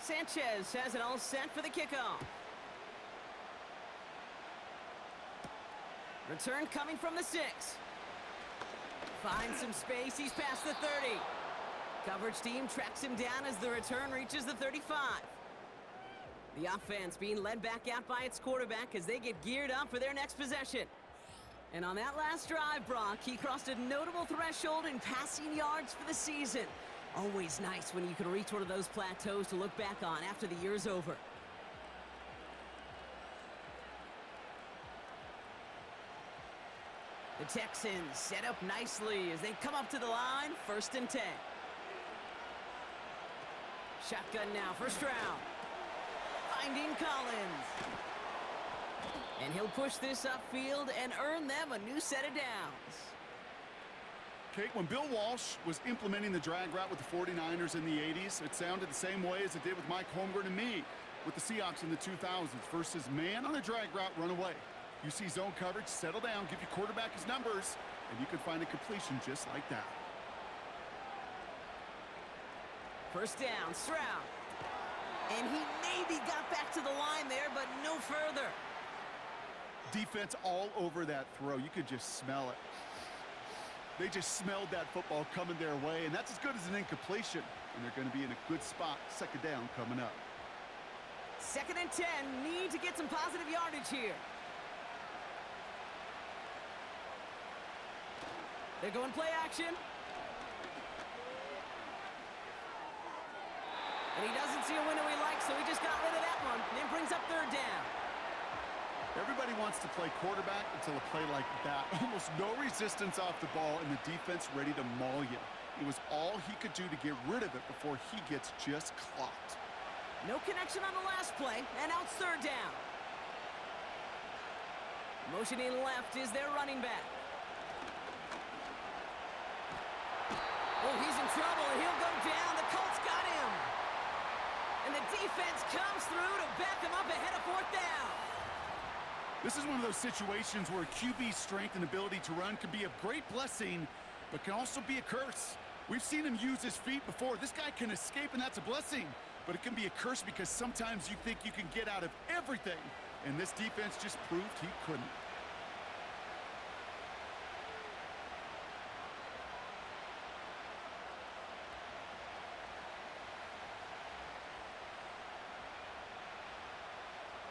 Sanchez has it all set for the kickoff. Return coming from the 6. Finds some space, he's past the 30. Coverage team tracks him down as the return reaches the 35. The offense being led back out by its quarterback as they get geared up for their next possession. And on that last drive, Brock, he crossed a notable threshold in passing yards for the season. Always nice when you can reach one of those plateaus to look back on after the year's over. The Texans set up nicely as they come up to the line, 1st and 10. Shotgun now, first round. Finding Collins. And he'll push this upfield and earn them a new set of downs. Kate, when Bill Walsh was implementing the drag route with the 49ers in the 80s, it sounded the same way as it did with Mike Holmgren and me with the Seahawks in the 2000s versus man on a drag route, run away. You see zone coverage, settle down, give your quarterback his numbers, and you can find a completion just like that. First down, Stroud. And he maybe got back to the line there, but no further. Defense all over that throw. You could just smell it. They just smelled that football coming their way, and that's as good as an incompletion. And they're going to be in a good spot, 2nd down coming up. 2nd and 10, need to get some positive yardage here. They're going play action. And he doesn't see a window he likes, so he just got rid of that one. And it brings up third down. Everybody wants to play quarterback until a play like that. Almost no resistance off the ball and the defense ready to maul you. It was all he could do to get rid of it before he gets just clocked. No connection on the last play, and now it's third down. Motioning left is their running back. Oh, he's in trouble, and he'll go down. The Colts got him. And the defense comes through to back him up ahead of fourth down. This is one of those situations where QB's strength and ability to run can be a great blessing, but can also be a curse. We've seen him use his feet before. This guy can escape, and that's a blessing. But it can be a curse because sometimes you think you can get out of everything, and this defense just proved he couldn't.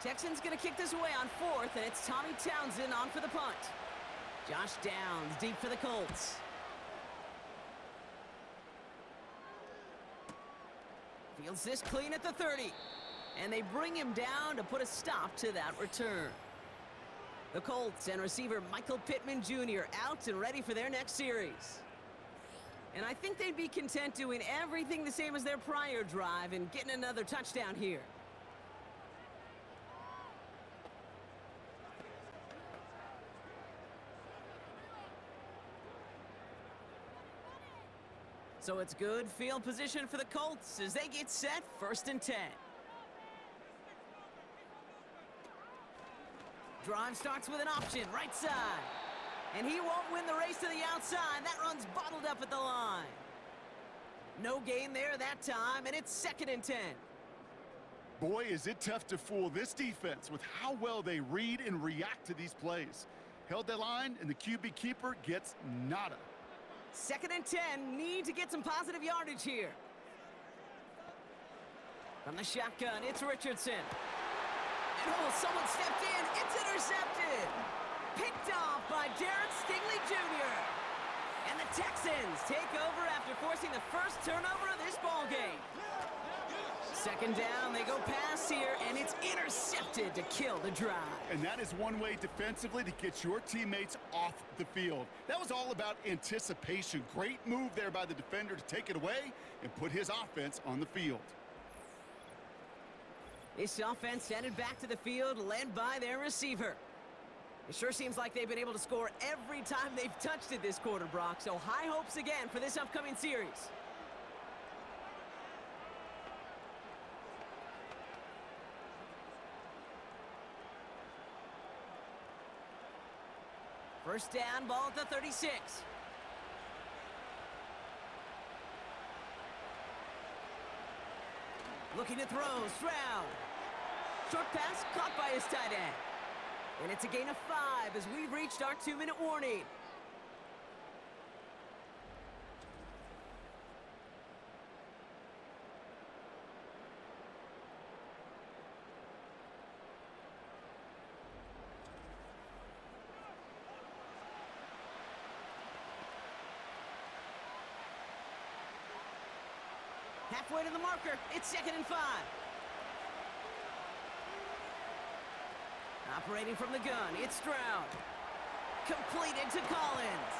Texans going to kick this away on fourth, and it's Tommy Townsend on for the punt. Josh Downs deep for the Colts. Fields this clean at the 30. And they bring him down to put a stop to that return. The Colts and receiver Michael Pittman Jr. out and ready for their next series. And I think they'd be content doing everything the same as their prior drive and getting another touchdown here. So it's good field position for the Colts as they get set, 1st and 10. Drive starts with an option, right side. And he won't win the race to the outside. That run's bottled up at the line. No gain there that time, and it's 2nd and 10. Boy, is it tough to fool this defense with how well they read and react to these plays. Held that line, and the QB keeper gets nada. 2nd and 10, need to get some positive yardage here. From the shotgun, it's Richardson. And oh, someone stepped in, it's intercepted. Picked off by Darren Stingley Jr. And the Texans take over after forcing the first turnover of this ballgame. 2nd down, they go pass here, and it's intercepted to kill the drive. And that is one way defensively to get your teammates off the field. That was all about anticipation. Great move there by the defender to take it away and put his offense on the field. This offense headed back to the field, led by their receiver. It sure seems like they've been able to score every time they've touched it this quarter, Brock. So high hopes again for this upcoming series. First down, ball at the 36. Looking to throw, Stroud. Short pass caught by his tight end. And it's a gain of 5 as we've reached our 2-minute warning. Halfway to the marker, it's 2nd and 5. Operating from the gun, it's Stroud. Completed to Collins.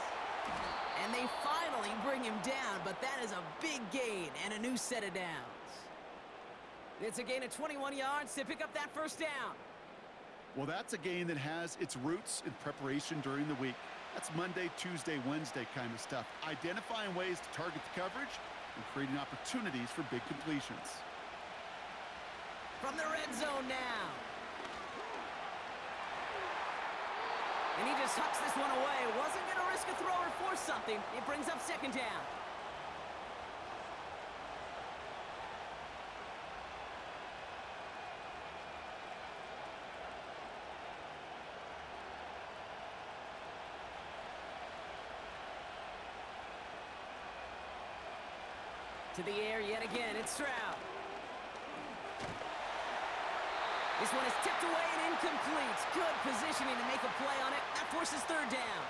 And they finally bring him down, but that is a big gain and a new set of downs. It's a gain of 21 yards to pick up that first down. Well, that's a gain that has its roots in preparation during the week. That's Monday, Tuesday, Wednesday kind of stuff. Identifying ways to target the coverage and creating opportunities for big completions. From the red zone now. And he just hucks this one away. Wasn't going to risk a throw or force something. It brings up 2nd down. To the air yet again, it's Stroud. This one is tipped away and incomplete. Good positioning to make a play on it. That forces 3rd down.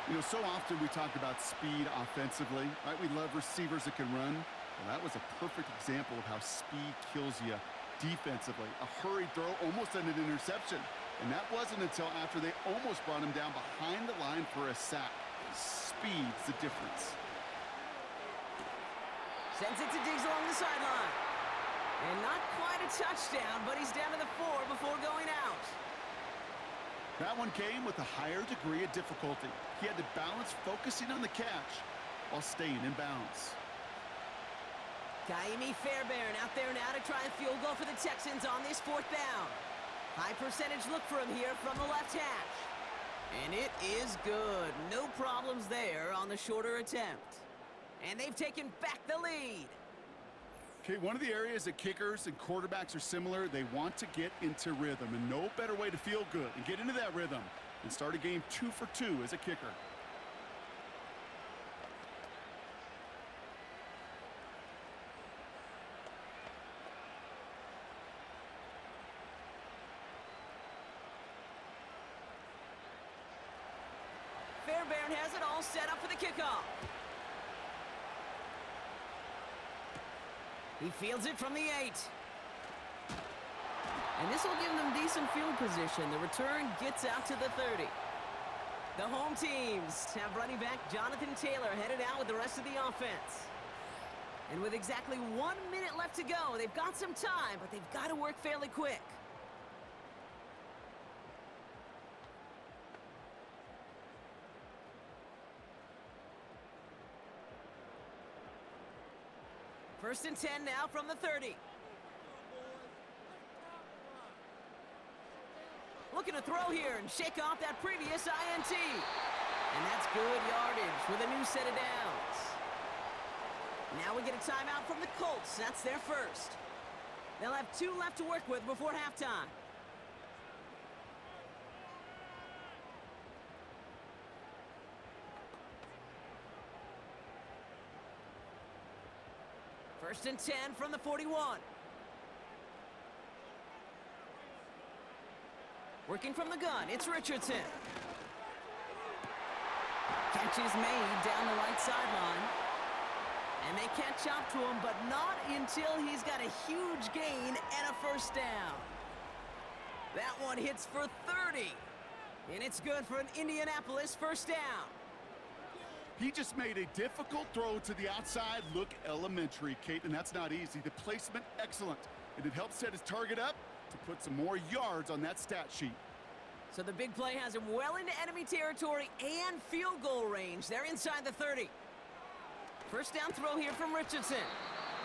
You know, so often we talk about speed offensively, right? We love receivers that can run. Well, that was a perfect example of how speed kills you defensively. A hurried throw almost ended an interception. And that wasn't until after they almost brought him down behind the line for a sack. Speed's the difference. Sends it to Diggs along the sideline. And not quite a touchdown, but he's down to the 4 before going out. That one came with a higher degree of difficulty. He had to balance focusing on the catch while staying in bounds. Kaimi Fairbairn out there now to try a field goal for the Texans on this 4th down. High percentage look for him here from the left hash. And it is good. No problems there on the shorter attempt. And they've taken back the lead. Okay, one of the areas that kickers and quarterbacks are similar, they want to get into rhythm. And no better way to feel good and get into that rhythm than start a game 2 for 2 as a kicker. Fairbairn has it all set up for the kickoff. He fields it from the 8. And this will give them decent field position. The return gets out to the 30. The home teams have running back Jonathan Taylor headed out with the rest of the offense. And with exactly 1 minute left to go, they've got some time, but they've got to work fairly quick. First and 10 now from the 30. Looking to throw here and shake off that previous INT. And that's good yardage with a new set of downs. Now we get a timeout from the Colts. That's their first. They'll have 2 left to work with before halftime. First and 10 from the 41. Working from the gun, it's Richardson. Catch is made down the right sideline. And they catch up to him, but not until he's got a huge gain and a first down. That one hits for 30. And it's good for an Indianapolis first down. He just made a difficult throw to the outside. Look elementary, Kate, and that's not easy. The placement, excellent. And it helps set his target up to put some more yards on that stat sheet. So the big play has him well into enemy territory and field goal range. They're inside the 30. First down throw here from Richardson.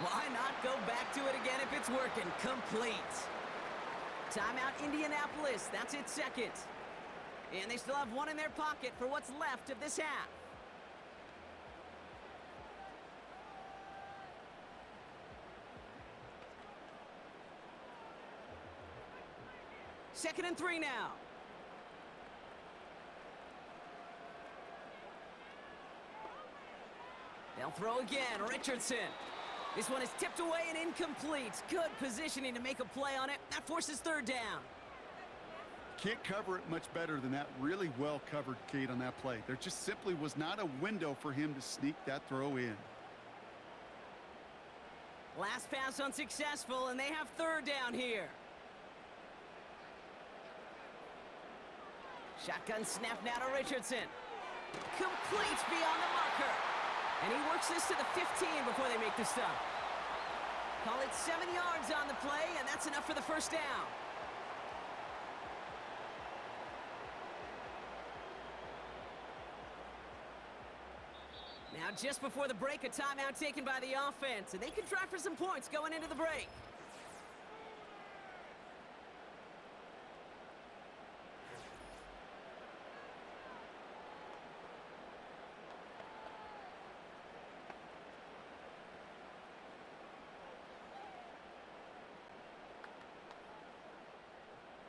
Why not go back to it again if it's working? Complete. Timeout Indianapolis. That's its second. And they still have 1 in their pocket for what's left of this half. Second and 3 now. They'll throw again. Richardson. This one is tipped away and incomplete. Good positioning to make a play on it. That forces 3rd down. Can't cover it much better than that. Really well covered, Kate, on that play. There just simply was not a window for him to sneak that throw in. Last pass unsuccessful, and they have 3rd down here. Shotgun snap now to Richardson. Completes beyond the marker. And he works this to the 15 before they make the stop. Call it 7 yards on the play, and that's enough for the first down. Now just before the break, a timeout taken by the offense, and they can try for some points going into the break.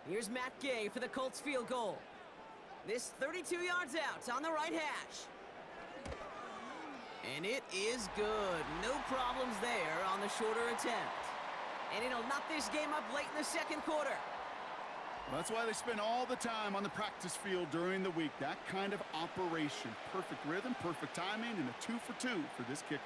Here's Matt Gay for the Colts field goal. This 32 yards out on the right hash. And it is good. No problems there on the shorter attempt. And it'll knock this game up late in the second quarter. Well, that's why they spend all the time on the practice field during the week. That kind of operation. Perfect rhythm, perfect timing, and a 2 for 2 for this kicker.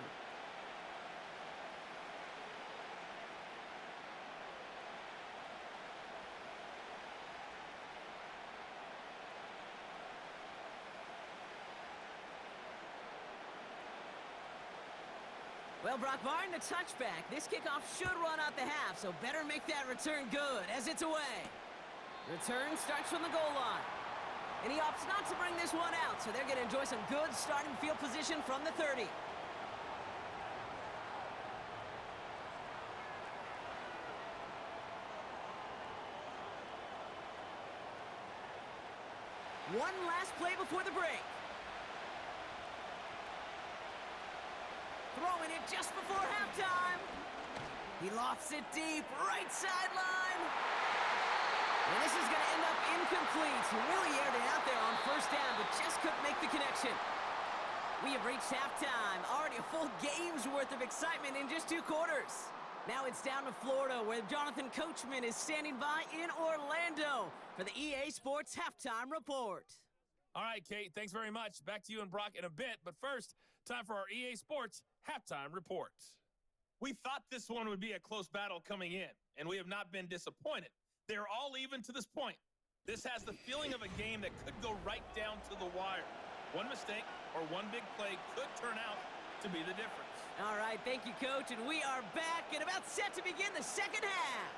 Well, Brock, barring the touchback, this kickoff should run out the half, so better make that return good as it's away. Return starts from the goal line. And he opts not to bring this one out, so they're going to enjoy some good starting field position from the 30. One last play before the break. Throwing it just before halftime. He lofts it deep, right sideline. And this is going to end up incomplete. He really aired it out there on first down, but just couldn't make the connection. We have reached halftime. Already a full game's worth of excitement in just 2 quarters. Now it's down to Florida, where Jonathan Coachman is standing by in Orlando for the EA Sports Halftime Report. All right, Kate, thanks very much. Back to you and Brock in a bit. But first, time for our EA Sports Halftime Report. We thought this one would be a close battle coming in, and we have not been disappointed. They're all even to this point. This has the feeling of a game that could go right down to the wire. One mistake or one big play could turn out to be the difference. All right, thank you, Coach, and we are back and about set to begin the second half.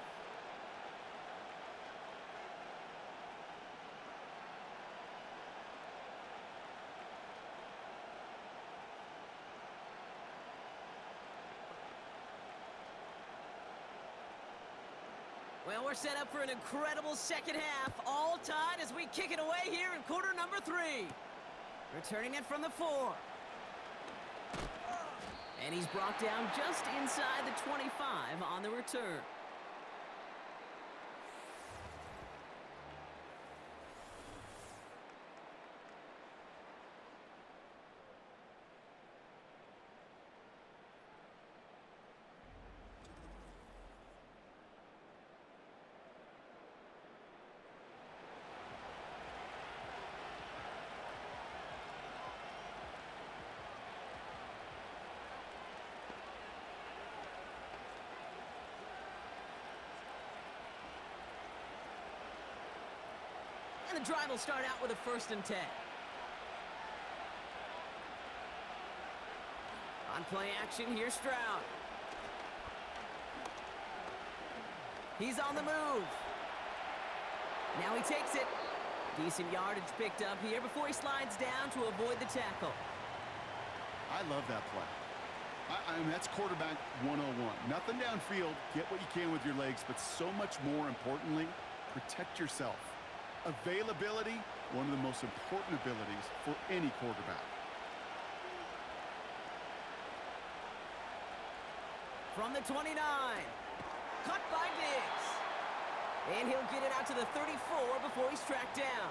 Well, we're set up for an incredible second half, all tied as we kick it away here in quarter number 3. Returning it from the 4. And he's brought down just inside the 25 on the return. And the drive will start out with a 1st and 10. On play action, here's Stroud. He's on the move. Now he takes it. Decent yardage picked up here before he slides down to avoid the tackle. I love that play. I mean, that's quarterback 101. Nothing downfield, get what you can with your legs, but so much more importantly, protect yourself. Availability, one of the most important abilities for any quarterback. From the 29. Cut by Diggs. And he'll get it out to the 34 before he's tracked down.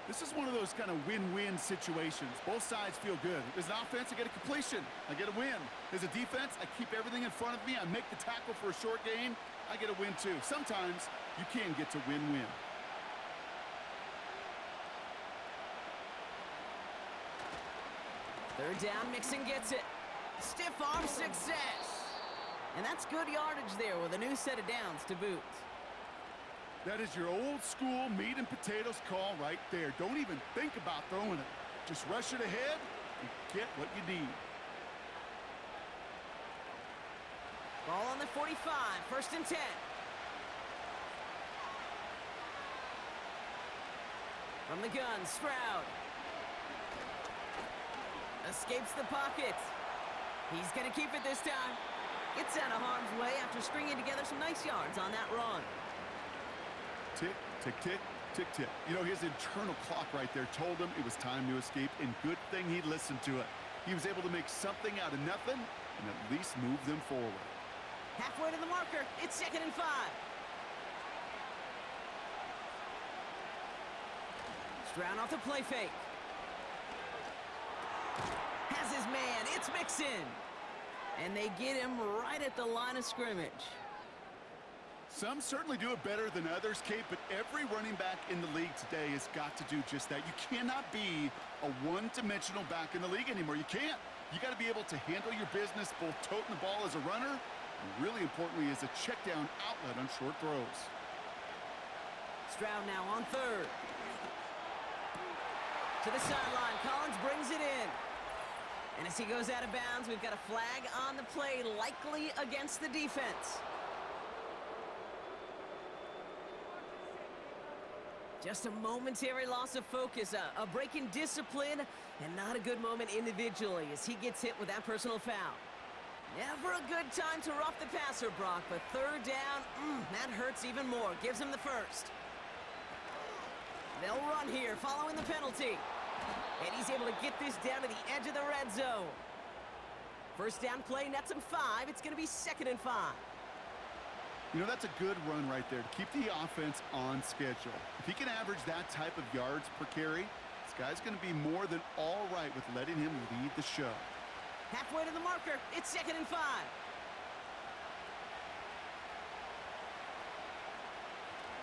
This is one of those kind of win-win situations. Both sides feel good. As an offense, I get a completion. I get a win. As a defense, I keep everything in front of me. I make the tackle for a short gain. I get a win too. Sometimes you can get to win-win. Third down, Mixon gets it. Stiff arm success. And that's good yardage there with a new set of downs to boot. That is your old school meat and potatoes call right there. Don't even think about throwing it. Just rush it ahead and get what you need. Ball on the 45, 1st and 10. From the gun, Stroud. Escapes the pocket. He's going to keep it this time. Gets out of harm's way after stringing together some nice yards on that run. Tick, tick, tick, tick, tick. You know, his internal clock right there told him it was time to escape, and good thing he listened to it. He was able to make something out of nothing and at least move them forward. Halfway to the marker. It's 2nd and 5. Stroud off the play fake. Has his man. It's Mixon. And they get him right at the line of scrimmage. Some certainly do it better than others, Kate, but every running back in the league today has got to do just that. You cannot be a one-dimensional back in the league anymore. You can't. You got to be able to handle your business, both toting the ball as a runner, and really importantly as a check-down outlet on short throws. Stroud now on 3rd. To the sideline. Collins brings it in. And as he goes out of bounds, we've got a flag on the play, likely against the defense. Just a momentary loss of focus, a break in discipline, and not a good moment individually as he gets hit with that personal foul. Never a good time to rough the passer, Brock, but third down, that hurts even more. Gives him the first. They'll run here following the penalty. And he's able to get this down to the edge of the red zone. First down play nets him 5. It's going to be 2nd and 5. You know, that's a good run right there to keep the offense on schedule. If he can average that type of yards per carry, this guy's going to be more than all right with letting him lead the show. Halfway to the marker. It's 2nd and 5.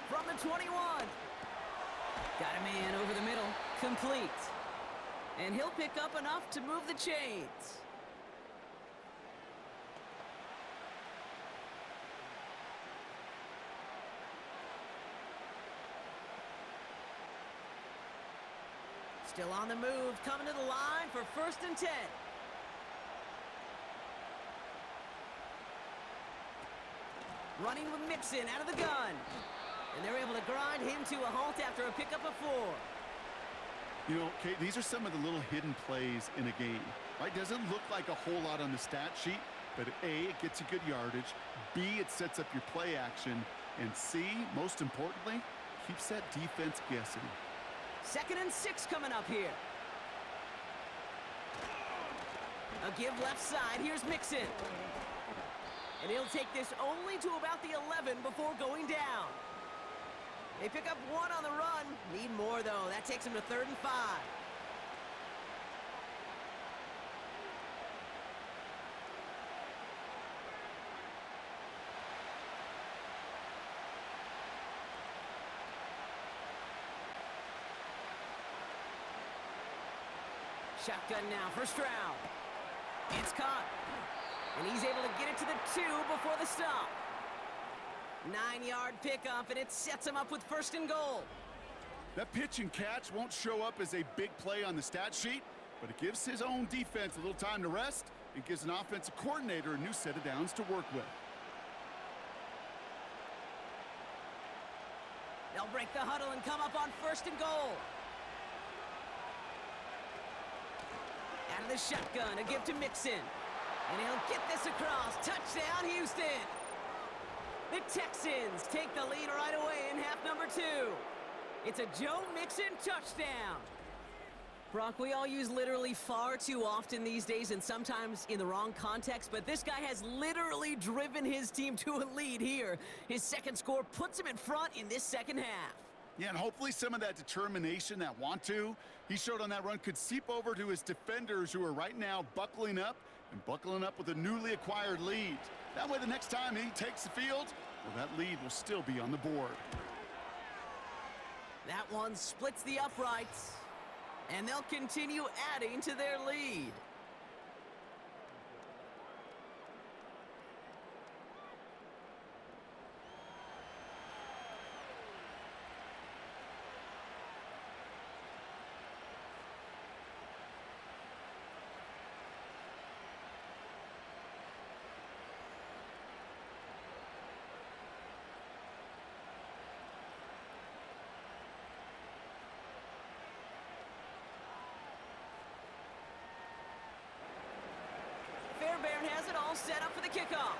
From the 21. Got a man over the middle. Complete. And he'll pick up enough to move the chains. Still on the move, coming to the line for 1st and 10. Running with Mixon out of the gun. And they're able to grind him to a halt after a pickup of 4. You know, Kate, these are some of the little hidden plays in a game. Right? Doesn't look like a whole lot on the stat sheet, but A, it gets you good yardage. B, it sets up your play action. And C, most importantly, keeps that defense guessing. 2nd and 6 coming up here. A give left side. Here's Mixon. And he'll take this only to about the 11 before going down. They pick up 1 on the run. Need more, though. That takes him to 3rd and 5. Shotgun now, first round. It's caught. And he's able to get it to the 2 before the stop. 9-yard pickup, and it sets him up with 1st and goal. That pitch and catch won't show up as a big play on the stat sheet, but it gives his own defense a little time to rest and gives an offensive coordinator a new set of downs to work with. They'll break the huddle and come up on 1st and goal. Out of the shotgun, a give to Mixon. And he'll get this across. Touchdown, Houston. The Texans take the lead right away in half number 2. It's a Joe Mixon touchdown. Brock, we all use literally far too often these days and sometimes in the wrong context, but this guy has literally driven his team to a lead here. His second score puts him in front in this second half. Yeah, and hopefully some of that determination, that want to, he showed on that run could seep over to his defenders who are right now buckling up with a newly acquired lead. That way the next time he takes the field, well, that lead will still be on the board. That one splits the uprights, and they'll continue adding to their lead. Fairbairn has it all set up for the kickoff.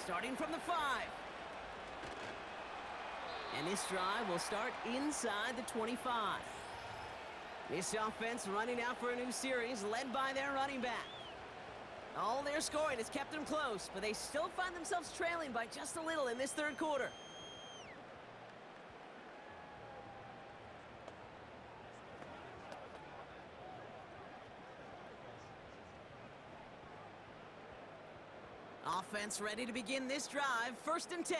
Starting from the 5. And this drive will start inside the 25. This offense running out for a new series, led by their running back. All their scoring has kept them close, but they still find themselves trailing by just a little in this third quarter. Offense ready to begin this drive. 1st and 10.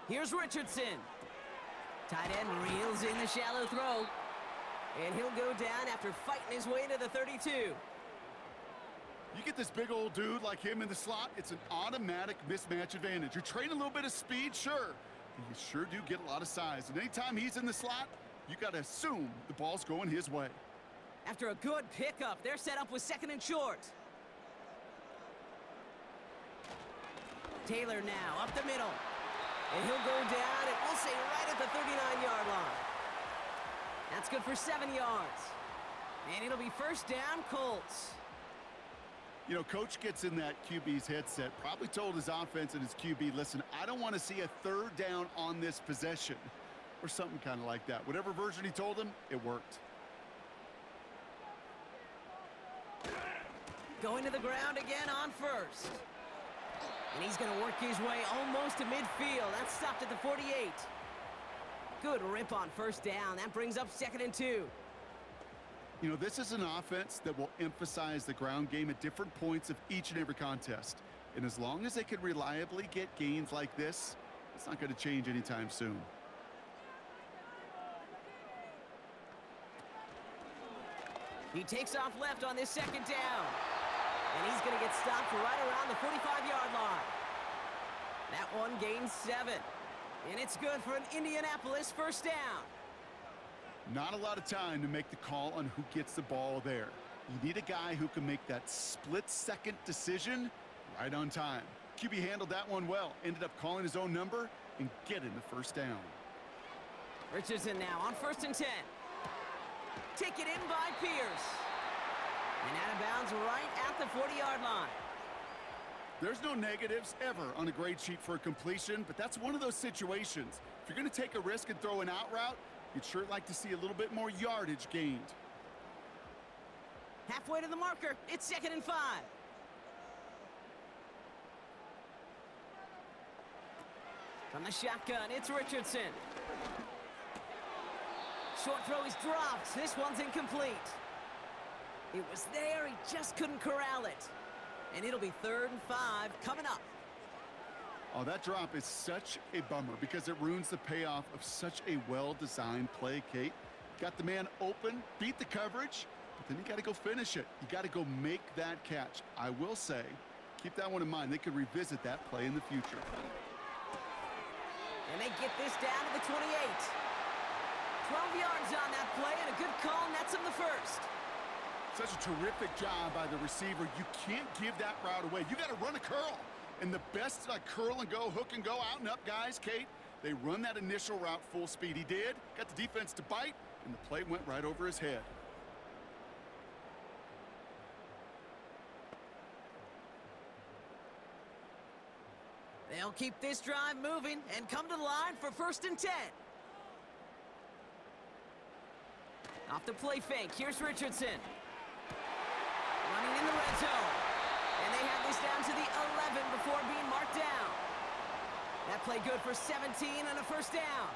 Here's Richardson. Tight end reels in the shallow throw. And he'll go down after fighting his way to the 32. You get this big old dude like him in the slot, it's an automatic mismatch advantage. You're trading a little bit of speed, sure, You sure do get a lot of size. And anytime he's in the slot, you got to assume the ball's going his way. After a good pickup, they're set up with 2nd and short. Taylor now, up the middle. And he'll go down, and we'll say right at the 39-yard line. That's good for 7 yards. And it'll be 1st down, Colts. You know, coach gets in that QB's headset, probably told his offense and his QB, listen, I don't want to see a 3rd down on this possession. Or something kind of like that. Whatever version he told him, it worked. Going to the ground again on 1st. And he's going to work his way almost to midfield. That's stopped at the 48. Good rip on 1st down. That brings up 2nd and 2. You know, this is an offense that will emphasize the ground game at different points of each and every contest. And as long as they can reliably get gains like this, it's not going to change anytime soon. He takes off left on this 2nd down. And he's going to get stopped right around the 45-yard line. That one gains 7. And it's good for an Indianapolis 1st down. Not a lot of time to make the call on who gets the ball there. You need a guy who can make that split-second decision right on time. QB handled that one well. Ended up calling his own number and getting the 1st down. Richardson now on 1st and 10. Taken in by Pierce. And out of bounds right at the 40-yard line. There's no negatives ever on a grade sheet for a completion, but that's one of those situations. If you're going to take a risk and throw an out route, you'd sure like to see a little bit more yardage gained. Halfway to the marker, it's 2nd and 5. From the shotgun, it's Richardson. Short throw is dropped. This one's incomplete. It was there, he just couldn't corral it. And it'll be 3rd and 5 coming up. Oh, that drop is such a bummer because it ruins the payoff of such a well-designed play, Kate. Got the man open, beat the coverage, but then you got to go finish it. You got to go make that catch. I will say, keep that one in mind. They could revisit that play in the future. And they get this down to the 28. 12 yards on that play, and a good call nets him the 1st. Such a terrific job by the receiver. You can't give that route away. You got to run a curl. And the best curl and go, hook and go, out and up guys, Kate, they run that initial route full speed. He did, got the defense to bite, and the play went right over his head. They'll keep this drive moving and come to the line for 1st and 10. Off the play fake, here's Richardson. Running in the red zone. And they have this down to the 11 before being marked down. That play good for 17 and a 1st down.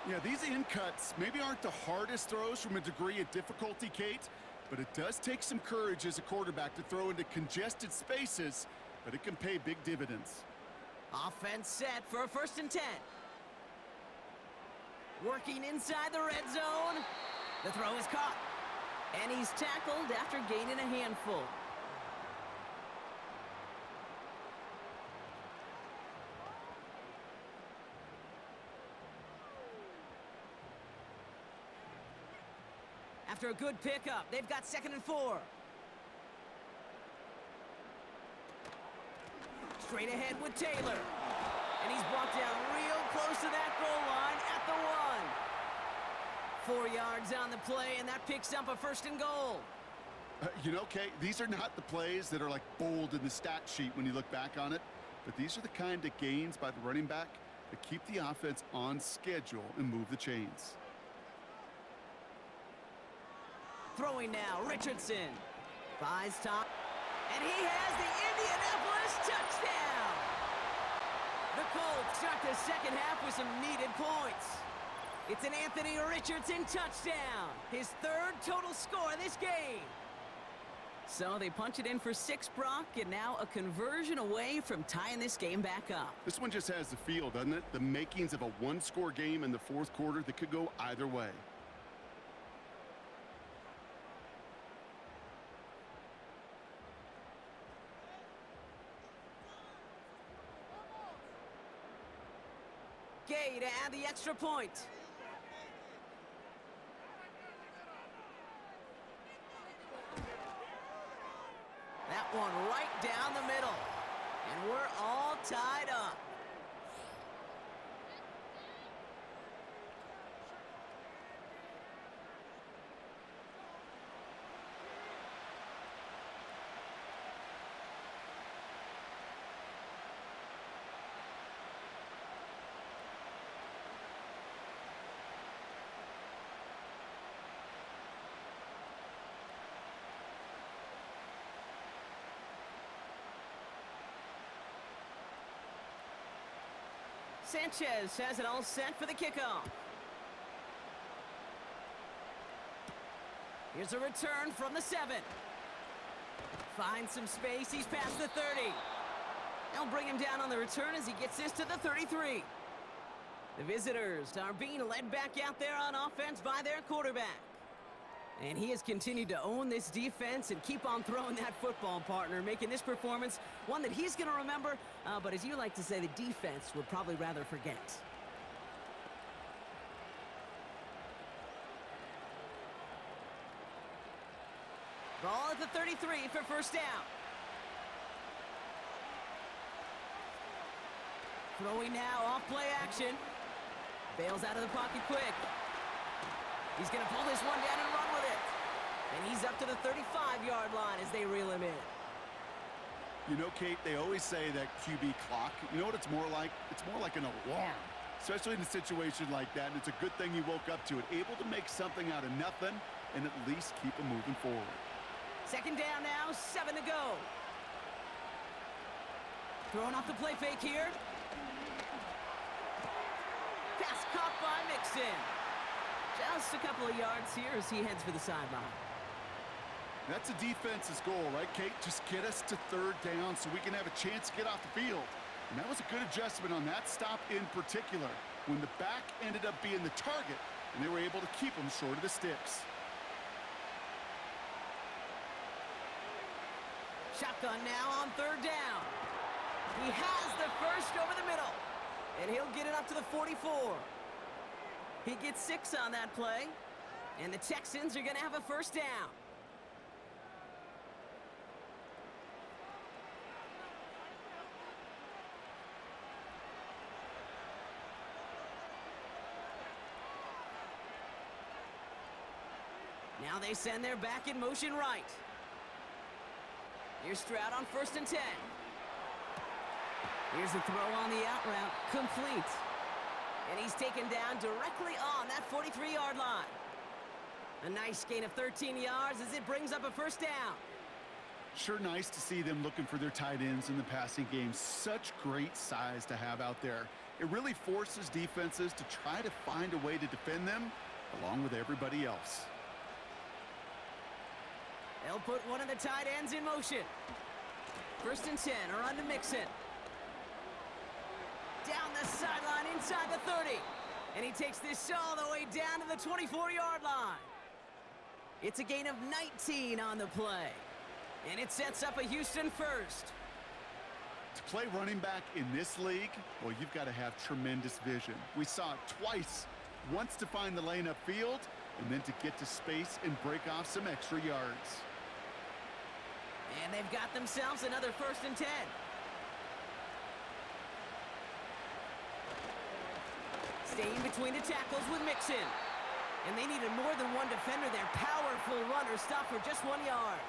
Yeah, these in cuts maybe aren't the hardest throws from a degree of difficulty, Kate, but it does take some courage as a quarterback to throw into congested spaces, but it can pay big dividends. Offense set for a 1st and 10. Working inside the red zone. The throw is caught. And he's tackled after gaining a handful. After a good pickup, they've got 2nd and 4. Straight ahead with Taylor. And he's brought down real close to that goal line at the 1. 4 yards on the play, and that picks up a 1st and goal. You know, Kate, these are not the plays that are like bold in the stat sheet when you look back on it, but these are the kind of gains by the running back that keep the offense on schedule and move the chains. Throwing now, Richardson. Buys top. And he has the Indianapolis touchdown! The Colts start the 2nd half with some needed points. It's an Anthony Richardson touchdown. His 3rd total score this game. So they punch it in for 6, Brock, and now a conversion away from tying this game back up. This one just has the feel, doesn't it? The makings of a one-score game in the 4th quarter that could go either way. Gay to add the extra point. That one right down the middle. And we're all tied up. Sanchez has it all set for the kickoff. Here's a return from the 7. Finds some space. He's past the 30. They'll bring him down on the return as he gets this to the 33. The visitors are being led back out there on offense by their quarterback. And he has continued to own this defense and keep on throwing that football, partner, making this performance one that he's going to remember, but as you like to say, the defense would probably rather forget. Ball at the 33 for first down. Throwing now, off play action. Bails out of the pocket quick. He's going to pull this one down and run with it. And he's up to the 35-yard line as they reel him in. You know, Kate, they always say that QB clock, you know what it's more like? It's more like an alarm, especially in a situation like that. And it's a good thing you woke up to it, able to make something out of nothing and at least keep them moving forward. Second down now, 7 to go. Throwing off the play fake here. Pass caught by Mixon. Just a couple of yards here as he heads for the sideline. That's a defense's goal, right, Kate? Just get us to third down so we can have a chance to get off the field. And that was a good adjustment on that stop in particular, when the back ended up being the target, and they were able to keep him short of the sticks. Shotgun now on third down. He has the first over the middle, and he'll get it up to the 44. He gets 6 on that play, and the Texans are going to have a first down. Now they send their back in motion right. Here's Stroud on 1st and 10. Here's the throw on the out route, complete. And he's taken down directly on that 43-yard line. A nice gain of 13 yards as it brings up a first down. Sure nice to see them looking for their tight ends in the passing game. Such great size to have out there. It really forces defenses to try to find a way to defend them along with everybody else. They'll put one of the tight ends in motion. 1st and 10, or on to Mixon. Down the sideline inside the 30. And he takes this all the way down to the 24-yard line. It's a gain of 19 on the play. And it sets up a Houston first. To play running back in this league, well, you've got to have tremendous vision. We saw it twice. Once to find the lane upfield, and then to get to space and break off some extra yards. And they've got themselves another 1st and 10. Staying between the tackles with Mixon. And they needed more than one defender there. Powerful runner stop for just 1 yard.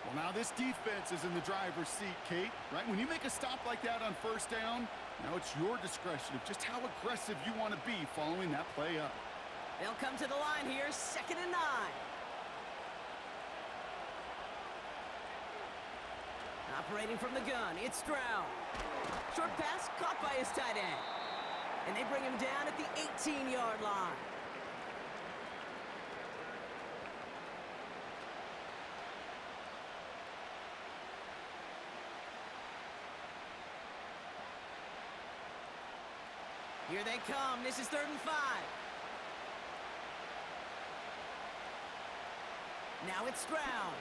Well, now this defense is in the driver's seat, Kate, right? When you make a stop like that on 1st down, now it's your discretion of just how aggressive you want to be following that play up. They'll come to the line here, 2nd and 9. Operating from the gun, it's Stroud. Short pass caught by his tight end. And they bring him down at the 18-yard line. Here they come. This is 3rd and 5. Now it's Stroud.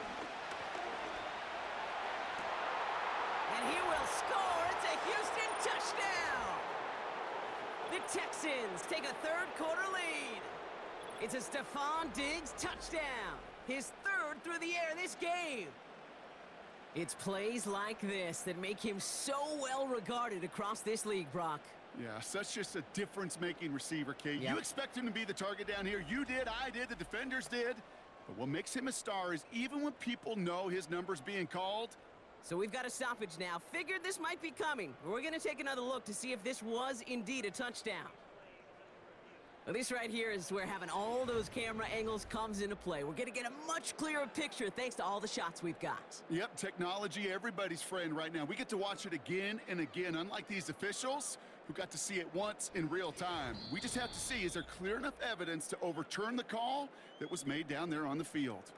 And he will score. It's a Houston touchdown. The Texans take a third-quarter lead. It's a Stephon Diggs touchdown. His third through the air this game. It's plays like this that make him so well regarded across this league, Brock. Yeah, such just a difference-making receiver, Kate. Yep. You expect him to be the target down here. You did, I did, the defenders did. But what makes him a star is even when people know his number's being called. So we've got a stoppage now. Figured this might be coming. We're going to take another look to see if this was indeed a touchdown. Well, this right here is where having all those camera angles comes into play. We're going to get a much clearer picture thanks to all the shots we've got. Yep, technology, everybody's friend right now. We get to watch it again and again, unlike these officials who got to see it once in real time. We just have to see, is there clear enough evidence to overturn the call that was made down there on the field?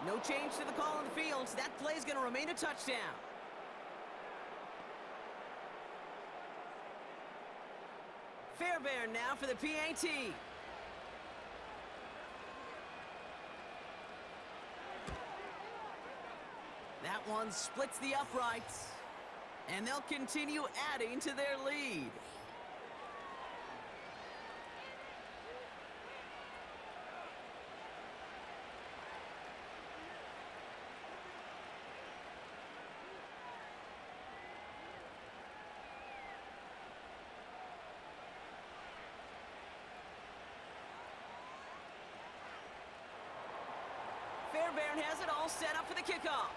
No change to the call on the field, so that play is going to remain a touchdown. Fairbairn now for the PAT. That one splits the uprights, and they'll continue adding to their lead. Fairbairn has it all set up for the kickoff.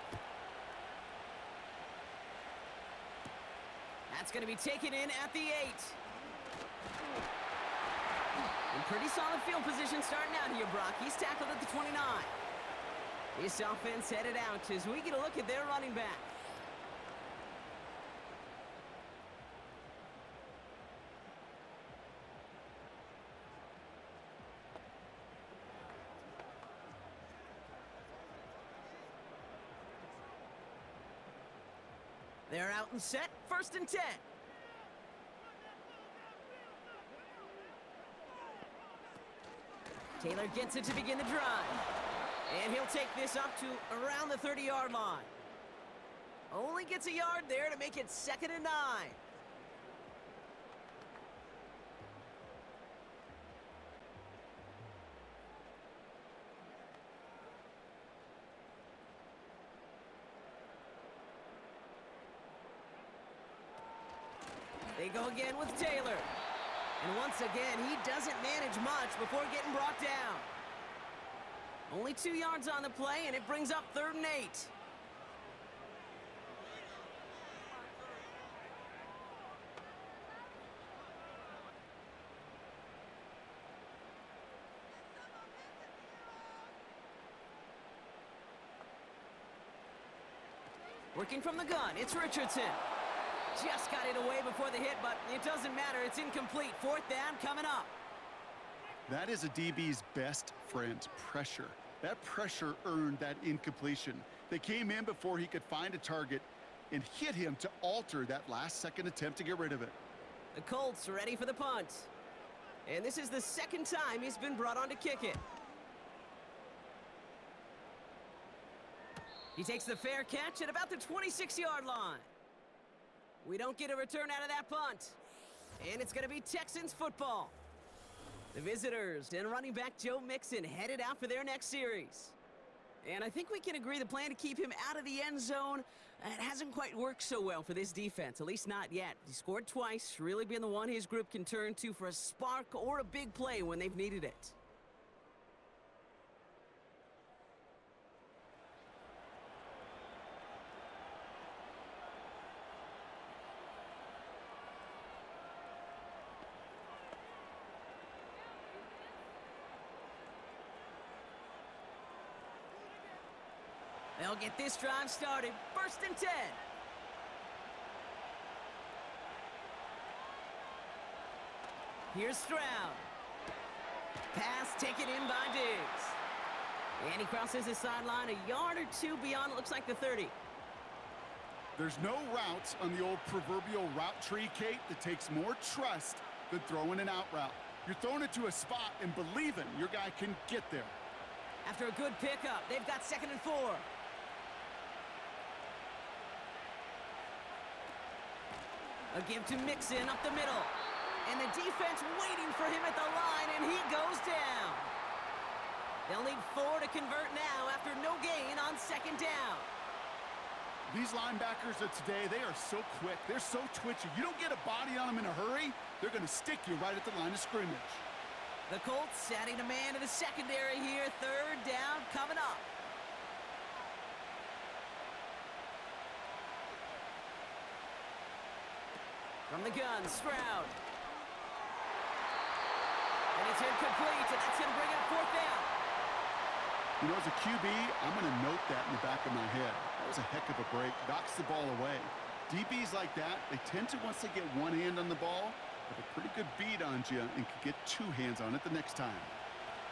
That's going to be taken in at the 8. In pretty solid field position starting out here, Brock. He's tackled at the 29. This offense headed out as we get a look at their running back. They're out and set, 1st and 10. Taylor gets it to begin the drive. And he'll take this up to around the 30-yard line. Only gets a yard there to make it 2nd and 9. They go again with Taylor. And once again, he doesn't manage much before getting brought down. Only 2 yards on the play, and it brings up 3rd and 8. Working from the gun, it's Richardson. Just got it away before the hit, but it doesn't matter. It's incomplete. 4th down coming up. That is a DB's best friend, pressure. That pressure earned that incompletion. They came in before he could find a target and hit him to alter that last-second attempt to get rid of it. The Colts are ready for the punt. And this is the 2nd time he's been brought on to kick it. He takes the fair catch at about the 26-yard line. We don't get a return out of that punt. And it's going to be Texans football. The visitors and running back Joe Mixon headed out for their next series. And I think we can agree the plan to keep him out of the end zone, it hasn't quite worked so well for this defense, at least not yet. He scored twice, really been the one his group can turn to for a spark or a big play when they've needed it. They'll get this drive started. 1st and 10. Here's Stroud. Pass taken in by Diggs. And he crosses the sideline a yard or 2 beyond, it looks like the 30. There's no route on the old proverbial route tree, Kate, that takes more trust than throwing an out route. You're throwing it to a spot and believing your guy can get there. After a good pickup, they've got 2nd and 4. A give to Mixon up the middle. And the defense waiting for him at the line, and he goes down. They'll need 4 to convert now after no gain on second down. These linebackers of today, they are so quick. They're so twitchy. You don't get a body on them in a hurry, they're going to stick you right at the line of scrimmage. The Colts adding a man to the secondary here. Third down coming up. From the gun, Stroud. And it's incomplete, and that's going to bring up fourth down. You know, as a QB, I'm going to note that in the back of my head. That was a heck of a break. Knocks the ball away. DBs like that, they tend to, once they get one hand on the ball, have a pretty good beat on you and can get 2 hands on it the next time.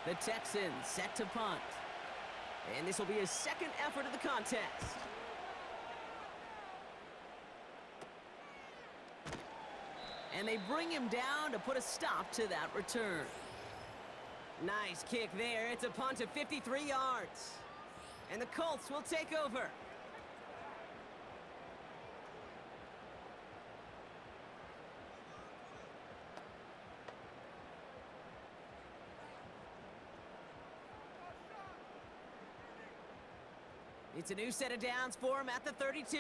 The Texans set to punt. And this will be his second effort of the contest. And they bring him down to put a stop to that return. Nice kick there. It's a punt of 53 yards. And the Colts will take over. It's a new set of downs for him at the 32.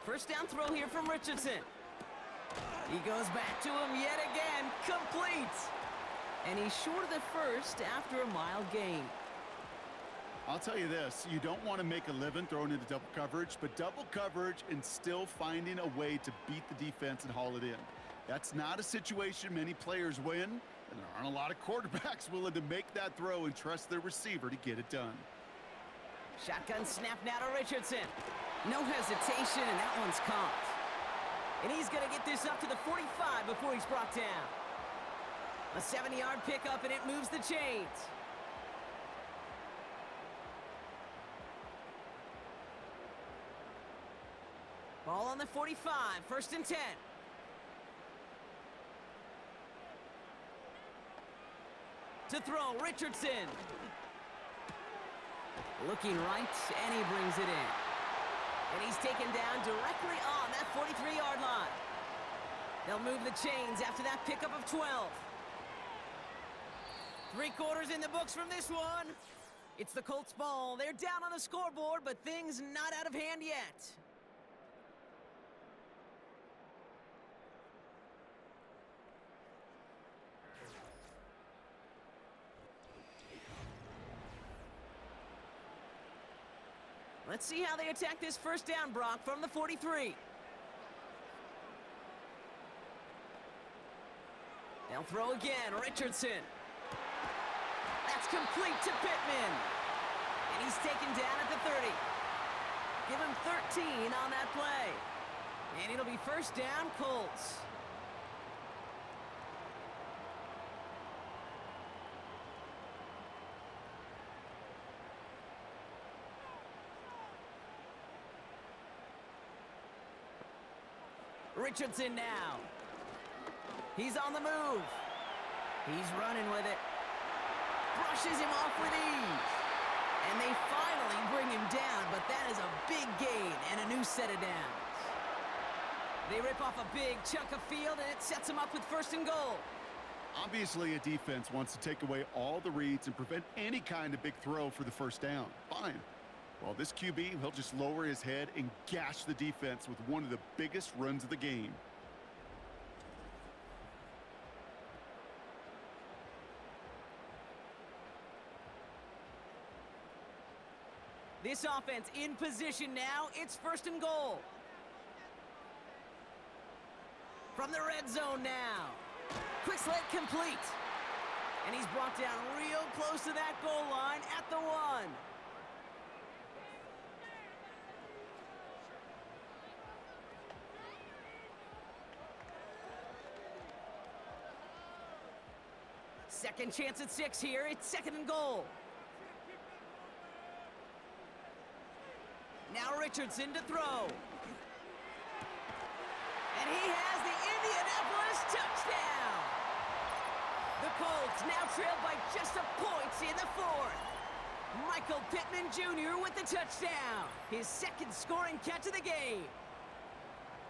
First down throw here from Richardson. He goes back to him yet again. Complete. And he's short of the first after a mild gain. I'll tell you this, you don't want to make a living throwing into double coverage, but double coverage and still finding a way to beat the defense and haul it in. That's not a situation many players win, and there aren't a lot of quarterbacks willing to make that throw and trust their receiver to get it done. Shotgun snap now to Richardson. No hesitation, and that one's caught. And he's going to get this up to the 45 before he's brought down. A 7-yard pickup, and it moves the chains. Ball on the 45, first and 10. To throw, Richardson. Looking right, and he brings it in. And he's taken down directly on that 43-yard line. They'll move the chains after that pickup of 12. 3 quarters in the books from this one. It's the Colts ball. They're down on the scoreboard, but things not out of hand yet. Let's see how they attack this first down, Brock, from the 43. They'll throw again, Richardson. That's complete to Pittman. And he's taken down at the 30. Give him 13 on that play. And it'll be first down, Colts. Richardson now. He's on the move. He's running with it. Brushes him off with ease. And they finally bring him down, but that is a big gain and a new set of downs. They rip off a big chunk of field, and it sets them up with first and goal. Obviously, a defense wants to take away all the reads and prevent any kind of big throw for the first down. Fine. Well, this QB, he'll just lower his head and gash the defense with one of the biggest runs of the game. This offense in position now. It's first and goal. From the red zone now. Quick slant complete. And he's brought down real close to that goal line at the 1. Second chance at 6 here. It's second and goal. Now Richardson to throw. And he has the Indianapolis touchdown. The Colts now trail by just a point in the 4th. Michael Pittman Jr. with the touchdown. His second scoring catch of the game.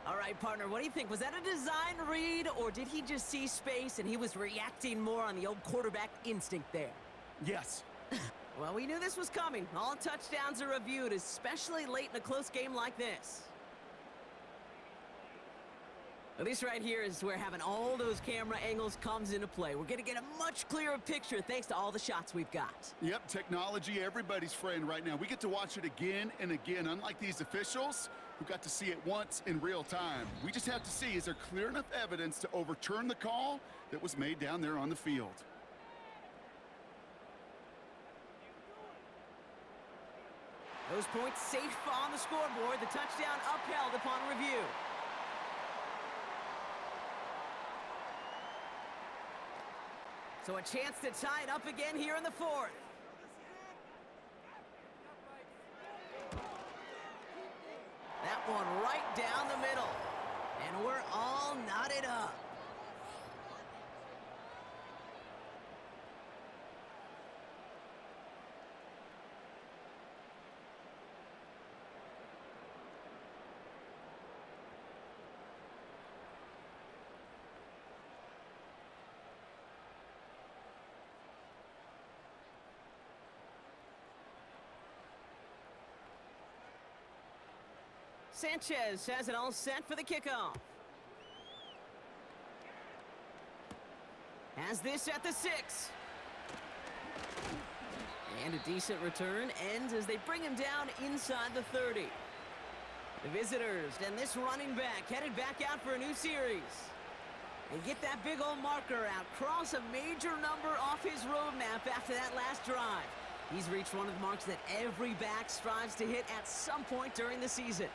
All right, partner, what do you think? Was that a design read, or did he just see space and he was reacting more on the old quarterback instinct there? Yes. Well, we knew this was coming. All touchdowns are reviewed, especially late in a close game like this. Well, this right here is where having all those camera angles comes into play. We're going to get a much clearer picture thanks to all the shots we've got. Yep, technology, everybody's friend right now. We get to watch it again and again, unlike these officials who got to see it once in real time. We just have to see, is there clear enough evidence to overturn the call that was made down there on the field? Those points safe on the scoreboard. The touchdown upheld upon review. So a chance to tie it up again here in the fourth. That one right down the middle. And we're all knotted up. Sanchez has it all set for the kickoff. Has this at the 6. And a decent return ends as they bring him down inside the 30. The visitors and this running back headed back out for a new series. They get that big old marker out, cross a major number off his roadmap after that last drive. He's reached one of the marks that every back strives to hit at some point during the season.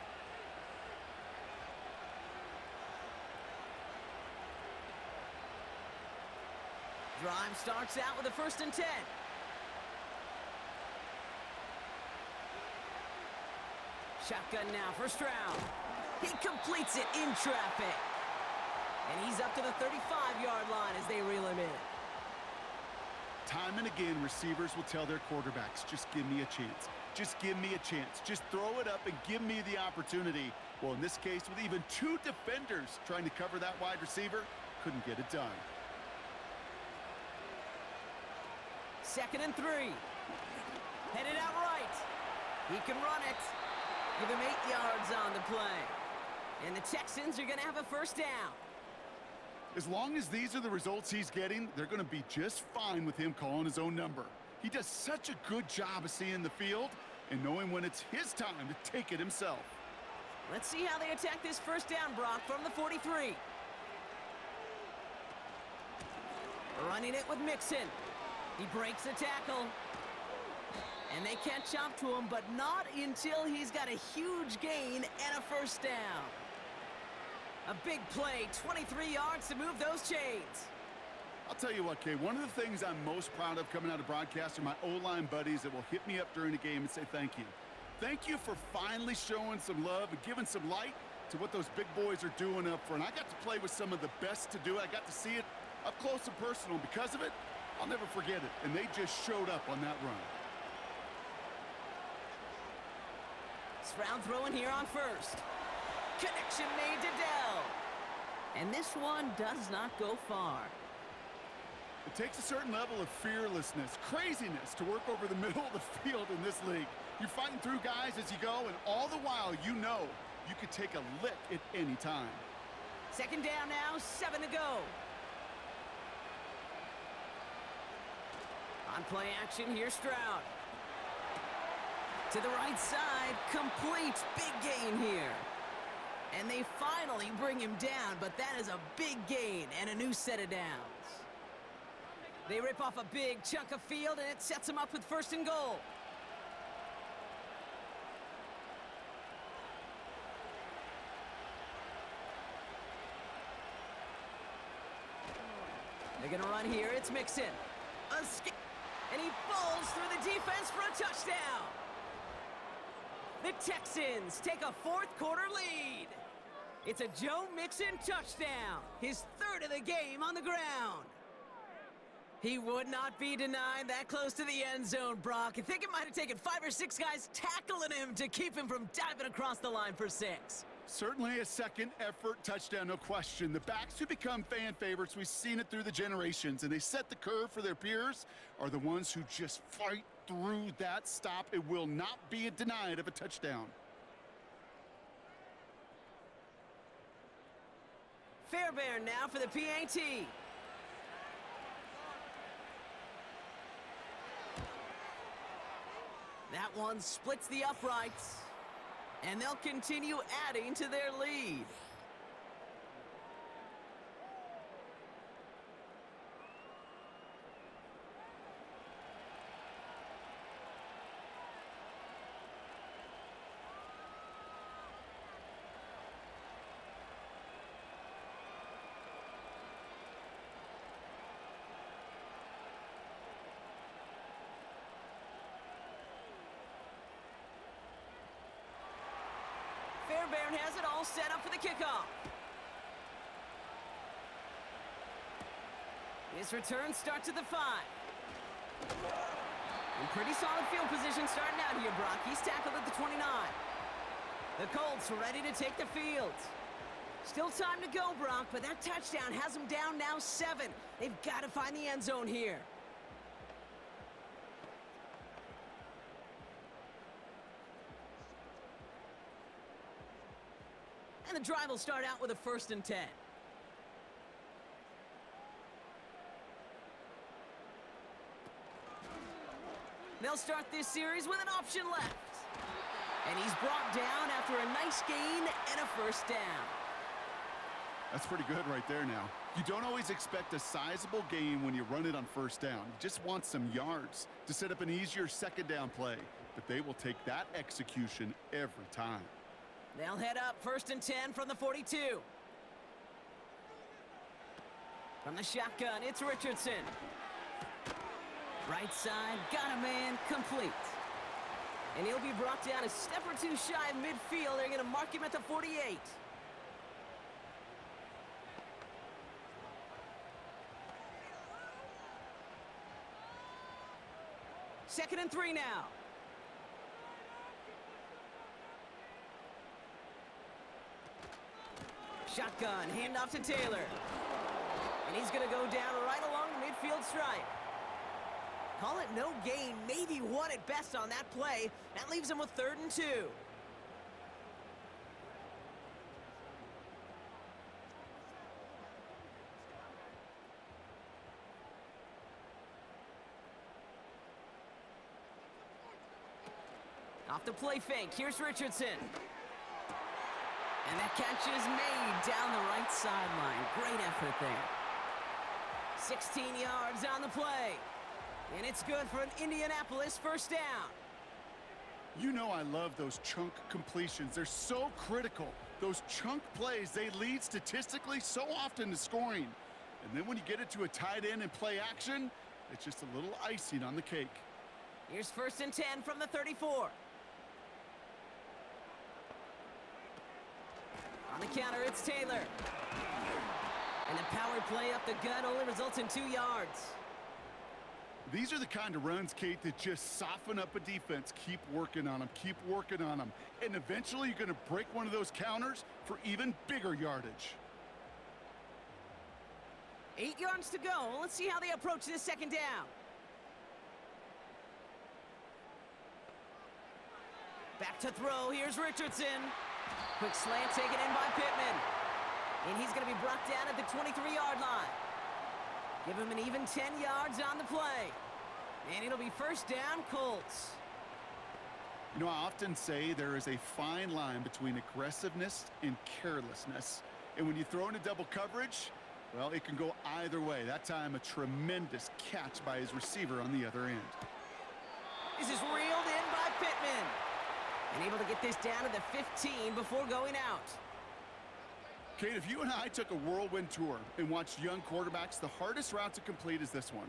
Drive starts out with a 1st and 10. Shotgun now, first round. He completes it in traffic. And he's up to the 35-yard line as they reel him in. Time and again, receivers will tell their quarterbacks, just give me a chance. Just give me a chance. Just throw it up and give me the opportunity. Well, in this case, with even 2 defenders trying to cover that wide receiver, couldn't get it done. 2nd and 3. Headed out right. He can run it. Give him 8 yards on the play. And the Texans are going to have a first down. As long as these are the results he's getting, they're going to be just fine with him calling his own number. He does such a good job of seeing the field and knowing when it's his time to take it himself. Let's see how they attack this first down, Brock, from the 43. Running it with Mixon. He breaks the tackle. And they catch up to him, but not until he's got a huge gain and a first down. A big play, 23 yards to move those chains. I'll tell you what, Kay, one of the things I'm most proud of coming out of broadcast are my O-line buddies that will hit me up during the game and say thank you. Thank you for finally showing some love and giving some light to what those big boys are doing up front. I got to play with some of the best to do it. I got to see it up close and personal. Because of it, I'll never forget it. And they just showed up on that run. Round throwing here on first. Connection made to Dell. And this one does not go far. It takes a certain level of fearlessness, craziness to work over the middle of the field in this league. You're fighting through guys as you go, and all the while you know you could take a lick at any time. 2nd down now, 7 to go. On play action, here's Stroud. To the right side, complete, big gain here. And they finally bring him down, but that is a big gain and a new set of downs. They rip off a big chunk of field, and it sets them up with 1st and goal. They're gonna run here, it's Mixon. And he falls through the defense for a touchdown. The Texans take a 4th quarter lead. It's a Joe Mixon touchdown, his 3rd of the game on the ground. He would not be denied that close to the end zone, Brock. I think it might have taken 5 or 6 guys tackling him to keep him from diving across the line for 6. Certainly a second effort touchdown, no question. The backs who become fan favorites, we've seen it through the generations, and they set the curve for their peers, are the ones who just fight through that stop. It will not be denied of a touchdown. Fairbairn now for the PAT. That one splits the uprights, and they'll continue adding to their lead. Fairbairn has it all set up for the kickoff. This return starts at the 5. In pretty solid field position starting out here, Brock. He's tackled at the 29. The Colts ready to take the field. Still time to go, Brock, but that touchdown has them down now 7. They've got to find the end zone here. And the drive will start out with a 1st and 10. They'll start this series with an option left. And he's brought down after a nice gain and a 1st down. That's pretty good right there now. You don't always expect a sizable gain when you run it on 1st down. You just want some yards to set up an easier 2nd down play. But they will take that execution every time. They'll head up 1st and 10 from the 42. From the shotgun, it's Richardson. Right side, got a man, complete. And he'll be brought down a step or 2 shy of midfield. They're going to mark him at the 48. Second and 3 now. Shotgun, handoff to Taylor. And he's going to go down right along the midfield stripe. Call it no gain, maybe 1 at best on that play. That leaves him with 3rd and 2. Off the play fake, here's Richardson. And that catch is made down the right sideline. Great effort there. 16 yards on the play. And it's good for an Indianapolis 1st down. You know I love those chunk completions. They're so critical. Those chunk plays, they lead statistically so often to scoring. And then when you get it to a tight end and play action, it's just a little icing on the cake. Here's 1st and 10 from the 34. On the counter, it's Taylor. And a power play up the gut only results in 2 yards. These are the kind of runs, Kate, that just soften up a defense. Keep working on them, keep working on them. And eventually you're going to break one of those counters for even bigger yardage. 8 yards to go. Let's see how they approach this 2nd down. Back to throw. Here's Richardson. Quick slant taken in by Pittman. And he's going to be brought down at the 23-yard line. Give him an even 10 yards on the play. And it'll be 1st down, Colts. You know, I often say there is a fine line between aggressiveness and carelessness. And when you throw into double coverage, well, it can go either way. That time, a tremendous catch by his receiver on the other end. This is reeled in by Pittman. And able to get this down to the 15 before going out. Kate, if you and I took a whirlwind tour and watched young quarterbacks, the hardest route to complete is this one.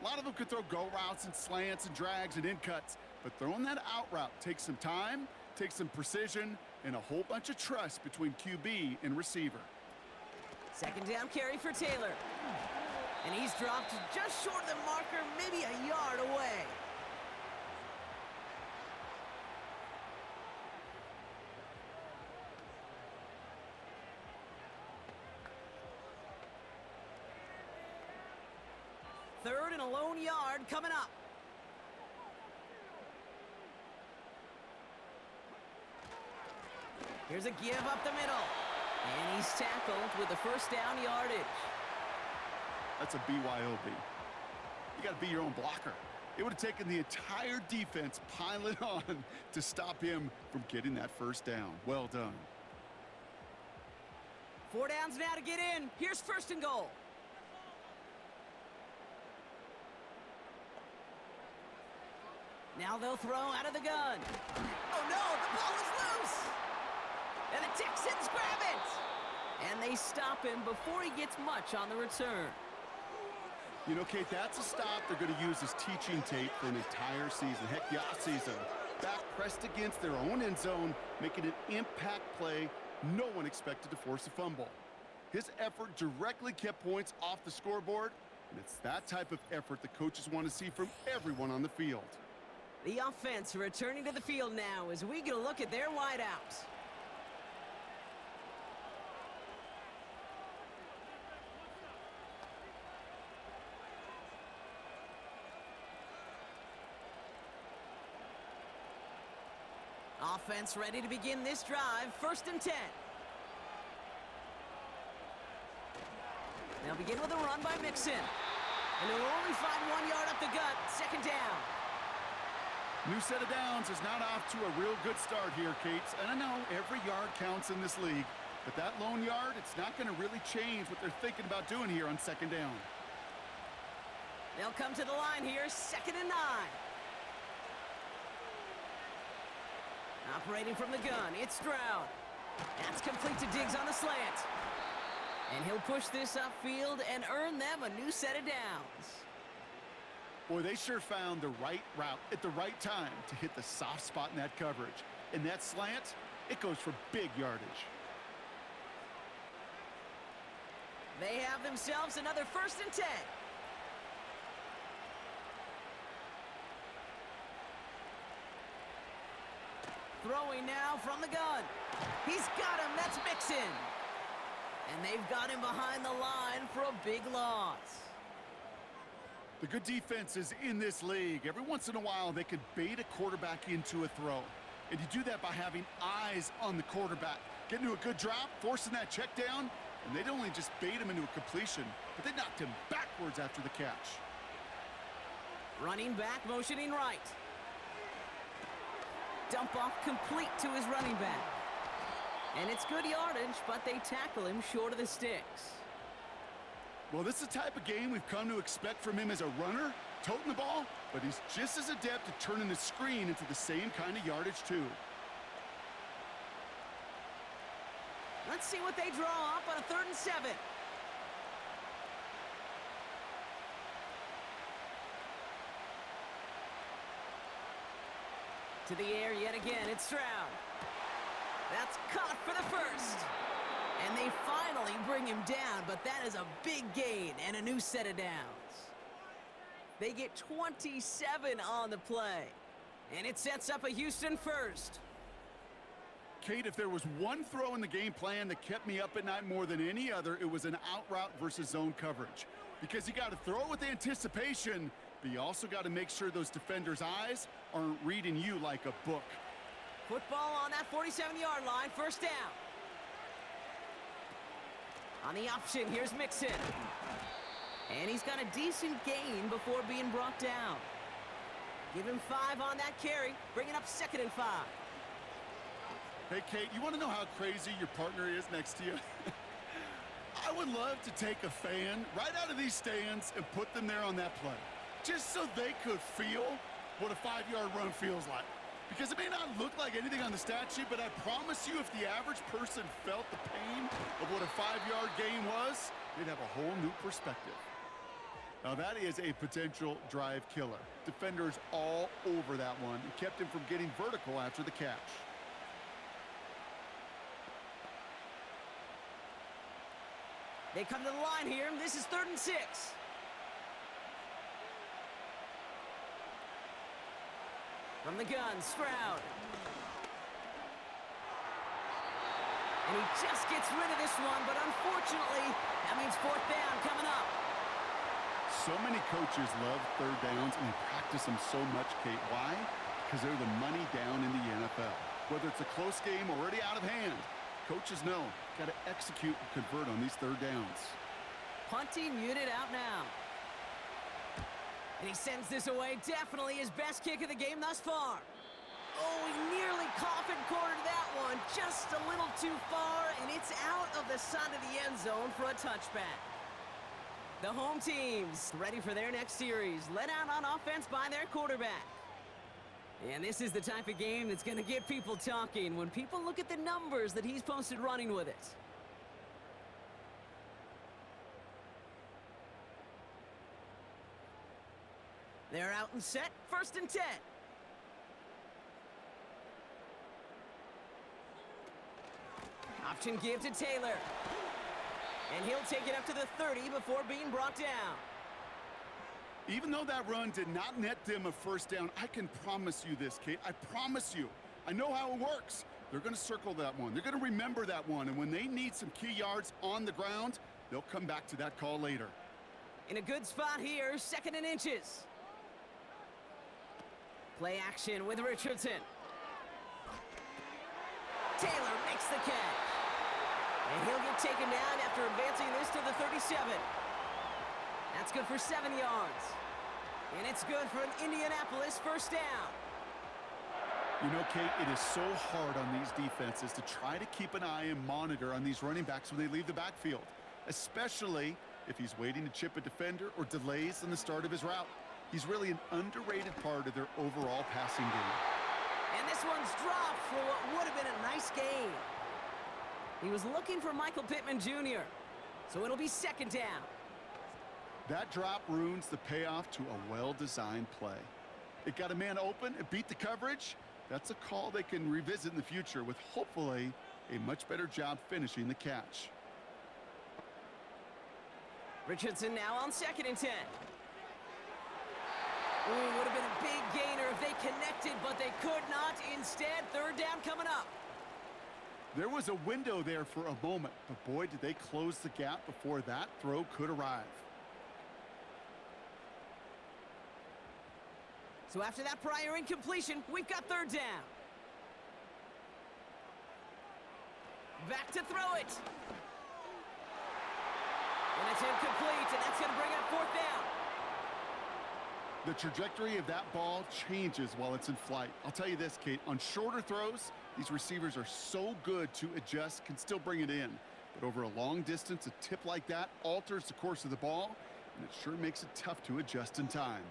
A lot of them could throw go routes and slants and drags and in cuts, but throwing that out route takes some time, takes some precision, and a whole bunch of trust between QB and receiver. 2nd down carry for Taylor. And he's dropped just short of the marker, maybe a yard away. Third and a lone yard coming up. Here's a give up the middle. And he's tackled with the first down yardage. That's a BYOB. You got to be your own blocker. It would have taken the entire defense piling on to stop him from getting that first down. Well done. 4 downs now to get in. Here's first and goal. Now they'll throw out of the gun. Oh no, the ball is loose. And the Texans grab it. And they stop him before he gets much on the return. You know, Kate, that's a stop they're going to use as teaching tape for an entire season. Heck, the offseason. Back pressed against their own end zone, making an impact play no one expected to force a fumble. His effort directly kept points off the scoreboard, and it's that type of effort the coaches want to see from everyone on the field. The offense returning to the field now as we get a look at their wideouts. Offense ready to begin this drive. First and 10. They'll begin with a run by Mixon. And they'll only find 1 yard up the gut. Second down. New set of downs is not off to a real good start here, Kate. And I know every yard counts in this league, but that lone yard, it's not going to really change what they're thinking about doing here on second down. They'll come to the line here. Second and 9. Operating from the gun, it's Stroud. That's complete to Diggs on the slant. And he'll push this upfield and earn them a new set of downs. Boy, they sure found the right route at the right time to hit the soft spot in that coverage. And that slant, it goes for big yardage. They have themselves another first and 10. Throwing now from the gun. He's got him. That's Mixon. And they've got him behind the line for a big loss. The good defenses in this league, every once in a while, they could bait a quarterback into a throw. And you do that by having eyes on the quarterback. Getting to a good drop, forcing that check down, and they'd only just bait him into a completion, but they knocked him backwards after the catch. Running back, motioning right. Dump off complete to his running back. And it's good yardage, but they tackle him short of the sticks. Well, this is the type of game we've come to expect from him as a runner, toting the ball, but he's just as adept at turning the screen into the same kind of yardage, too. Let's see what they draw up on a 3rd and 7. To the air yet again, it's Stroud. That's caught for the first. And they finally bring him down, but that is a big gain and a new set of downs. They get 27 on the play. And it sets up a Houston first. Kate, if there was one throw in the game plan that kept me up at night more than any other, it was an out route versus zone coverage. Because you got to throw with anticipation, but you also got to make sure those defenders' eyes aren't reading you like a book. Football on that 47-yard line, first down. On the option, here's Mixon. And he's got a decent gain before being brought down. Give him 5 on that carry, bringing up 2nd and 5. Hey, Kate, you want to know how crazy your partner is next to you? I would love to take a fan right out of these stands and put them there on that play, just so they could feel what a 5-yard run feels like. Because it may not look like anything on the stat sheet, but I promise you if the average person felt the pain of what a 5-yard gain was, they'd have a whole new perspective. Now that is a potential drive killer. Defenders all over that one and kept him from getting vertical after the catch. They come to the line here. This is 3rd and 6. From the gun, Stroud. And he just gets rid of this one, but unfortunately, that means fourth down coming up. So many coaches love third downs, and they practice them so much, Kate. Why? Because they're the money down in the NFL. Whether it's a close game already out of hand, coaches know, got to execute and convert on these third downs. Punting unit out now. And he sends this away. Definitely his best kick of the game thus far. Oh, he nearly coffin-cornered that one. Just a little too far, and it's out of the side of the end zone for a touchback. The home team's ready for their next series, led out on offense by their quarterback. And this is the type of game that's going to get people talking when people look at the numbers that he's posted running with it. They're out and set, 1st and 10. Option give to Taylor. And he'll take it up to the 30 before being brought down. Even though that run did not net them a first down, I can promise you this, Kate. I promise you. I know how it works. They're going to circle that one. They're going to remember that one. And when they need some key yards on the ground, they'll come back to that call later. In a good spot here, 2nd and inches. Play action with Richardson. Taylor makes the catch. And he'll get taken down after advancing this to the 37. That's good for 7 yards. And it's good for an Indianapolis first down. You know, Kate, it is so hard on these defenses to try to keep an eye and monitor on these running backs when they leave the backfield, especially if he's waiting to chip a defender or delays in the start of his route. He's really an underrated part of their overall passing game. And this one's dropped for what would have been a nice gain. He was looking for Michael Pittman Jr., so it'll be 2nd down. That drop ruins the payoff to a well-designed play. It got a man open, it beat the coverage. That's a call they can revisit in the future with hopefully a much better job finishing the catch. Richardson now on 2nd and 10. Ooh, would have been a big gainer if they connected, but they could not. Instead, 3rd down coming up. There was a window there for a moment, but boy, did they close the gap before that throw could arrive. So after that prior incompletion, we've got 3rd down. Back to throw it. And it's incomplete, and that's going to bring up 4th down. The trajectory of that ball changes while it's in flight. I'll tell you this, Kate, on shorter throws, these receivers are so good to adjust, can still bring it in. But over a long distance, a tip like that alters the course of the ball, and it sure makes it tough to adjust in time.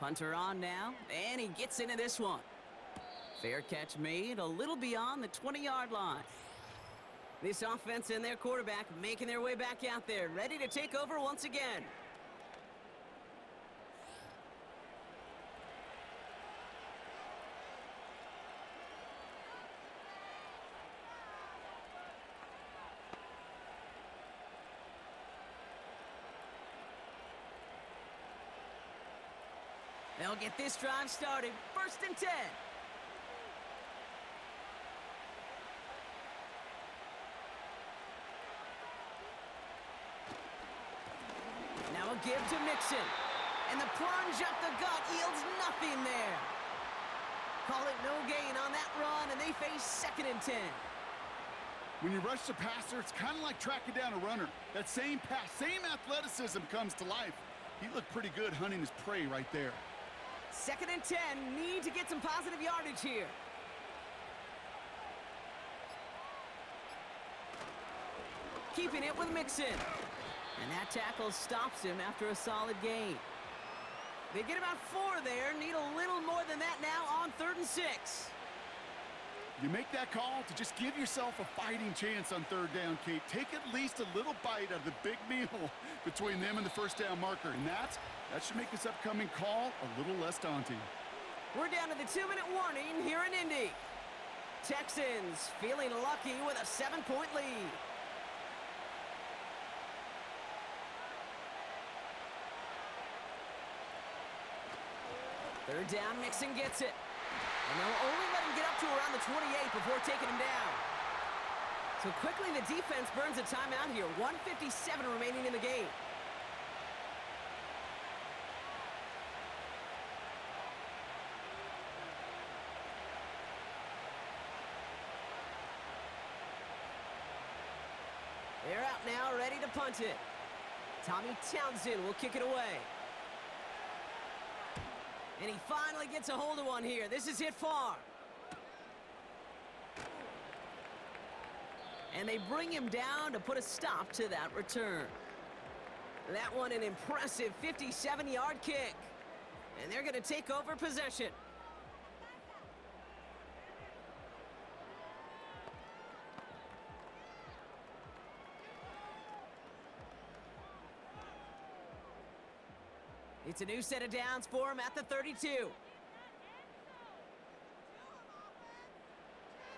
Punter on now, and he gets into this one. Fair catch made, a little beyond the 20-yard line. This offense and their quarterback making their way back out there, ready to take over once again. They'll get this drive started. 1st and 10. Now a give to Mixon. And the plunge up the gut yields nothing there. Call it no gain on that run, and they face 2nd and 10. When you rush the passer, it's kind of like tracking down a runner. That same pass, same athleticism comes to life. He looked pretty good hunting his prey right there. 2nd and 10, need to get some positive yardage here. Keeping it with Mixon. And that tackle stops him after a solid gain. They get about 4 there, need a little more than that now on 3rd and 6. You make that call to just give yourself a fighting chance on 3rd down, Kate. Take at least a little bite out of the big meal between them and the first down marker. And that should make this upcoming call a little less daunting. We're down to the 2-minute warning here in Indy. Texans feeling lucky with a 7-point lead. Third down, Mixon gets it. And they'll only let him get up to around the 28 before taking him down. So quickly the defense burns a timeout here. 1:57 remaining in the game. They're out now, ready to punt it. Tommy Townsend will kick it away. And he finally gets a hold of one here. This is hit far. And they bring him down to put a stop to that return. That one an impressive 57-yard kick. And they're going to take over possession. It's a new set of downs for him at the 32.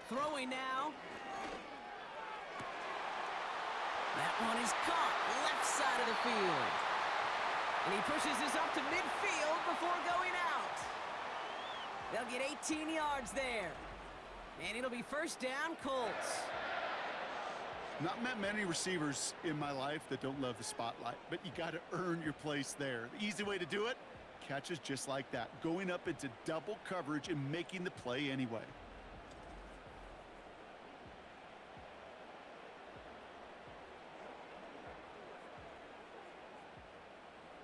Throwing now. That one is caught left side of the field. And he pushes this up to midfield before going out. They'll get 18 yards there. And it'll be first down, Colts. Not met many receivers in my life that don't love the spotlight, but you got to earn your place there. The easy way to do it, catches just like that, going up into double coverage and making the play anyway.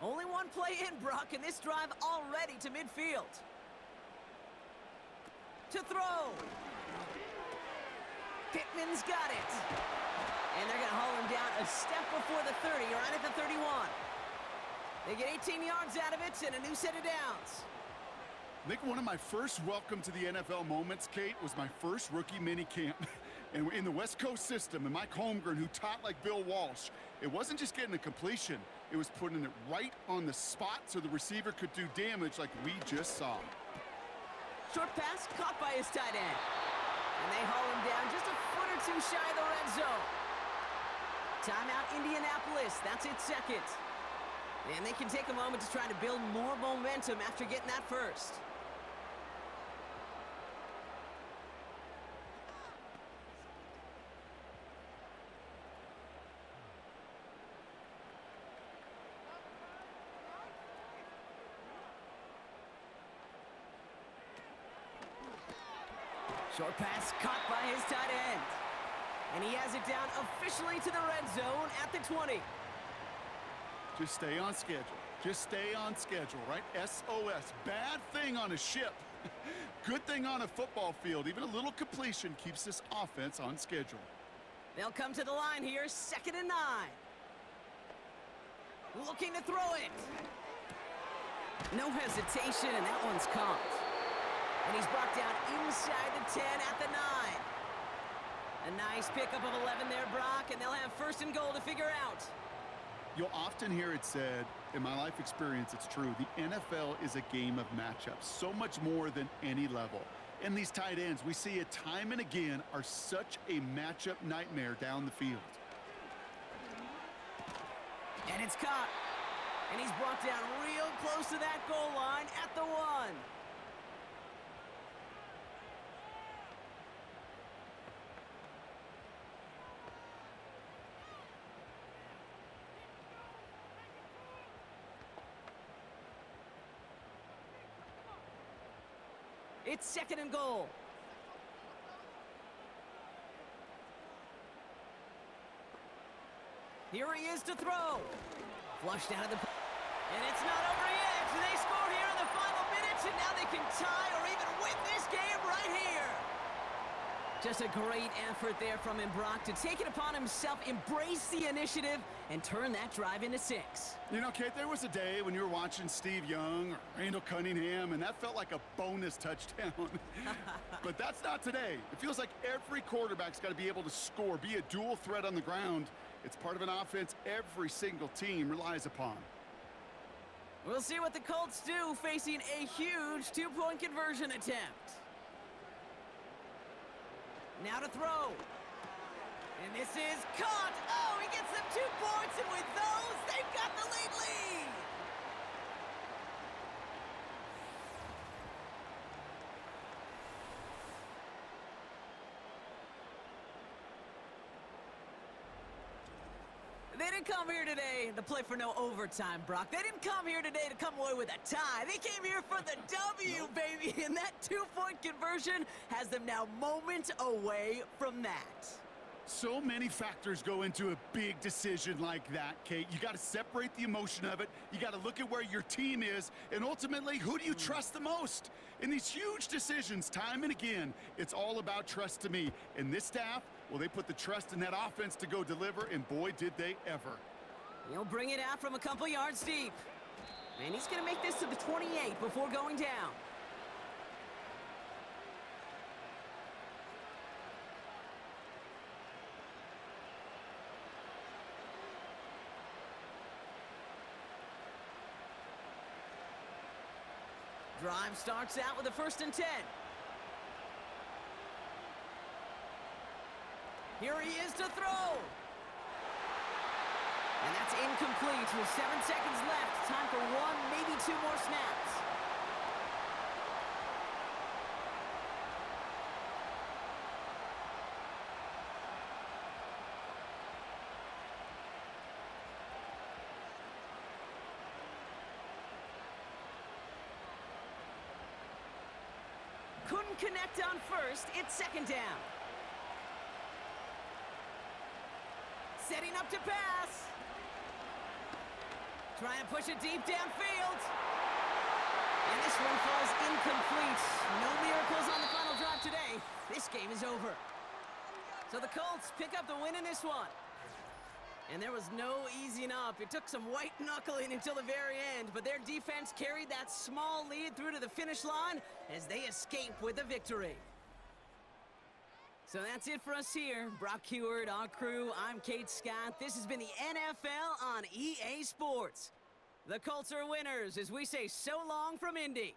Only one play in, Brock, and this drive already to midfield. To throw. Pittman's got it. And they're going to haul him down a step before the 30, right at the 31. They get 18 yards out of it and a new set of downs. I think one of my first welcome to the NFL moments, Kate, was my first rookie mini camp. And in the West Coast system, and Mike Holmgren, who taught like Bill Walsh, it wasn't just getting a completion. It was putting it right on the spot so the receiver could do damage like we just saw. Short pass caught by his tight end. And they haul him down just a foot or two shy of the red zone. Timeout, Indianapolis. That's its second. And they can take a moment to try to build more momentum after getting that first. Short pass caught by his tight end. And he has it down officially to the red zone at the 20. Just stay on schedule. Just stay on schedule, right? SOS. Bad thing on a ship. Good thing on a football field. Even a little completion keeps this offense on schedule. They'll come to the line here, 2nd and 9. Looking to throw it. No hesitation, and that one's caught. And he's brought down inside the 10 at the 9. A nice pickup of 11 there, Brock, and they'll have 1st and goal to figure out. You'll often hear it said, in my life experience, it's true, the NFL is a game of matchups, so much more than any level. And these tight ends, we see it time and again, are such a matchup nightmare down the field. And it's caught. And he's brought down real close to that goal line at the 1. It's 2nd and goal. Here he is to throw. Flushed out of the... And it's not over yet. They scored here in the final minutes, and now they can tie or even win this game right here. Just a great effort there from him, Brock, to take it upon himself, embrace the initiative, and turn that drive into 6. You know, Kate, there was a day when you were watching Steve Young or Randall Cunningham, and that felt like a bonus touchdown. But that's not today. It feels like every quarterback's got to be able to score, be a dual threat on the ground. It's part of an offense every single team relies upon. We'll see what the Colts do facing a huge 2-point conversion attempt. Now to throw. And this is caught. Oh, he gets them 2 points, and with those, they've got the lead. didn't come here today to play for no overtime, Brock. They didn't come here today to come away with a tie. They came here for the W, baby, and that 2-point conversion has them now moments away from that. So many factors go into a big decision like that, Kate. You got to separate the emotion of it. You got to look at where your team is, and ultimately, who do you trust the most? In these huge decisions, time and again, it's all about trust to me. And this staff, well, they put the trust in that offense to go deliver, and boy, did they ever. He'll bring it out from a couple yards deep. And he's going to make this to the 28 before going down. Drive starts out with a 1st and 10. Here he is to throw. And that's incomplete with 7 seconds left. Time for 1, maybe 2 more snaps. Couldn't connect on 1st. It's 2nd down. Setting up to pass. Try and push it deep downfield. And this one falls incomplete. No miracles on the final drive today. This game is over. So the Colts pick up the win in this one. And there was no easing up. It took some white knuckling until the very end, but their defense carried that small lead through to the finish line as they escape with a victory. So that's it for us here. Brock Heward, our crew, I'm Kate Scott. This has been the NFL on EA Sports. The Colts are winners as we say so long from Indy.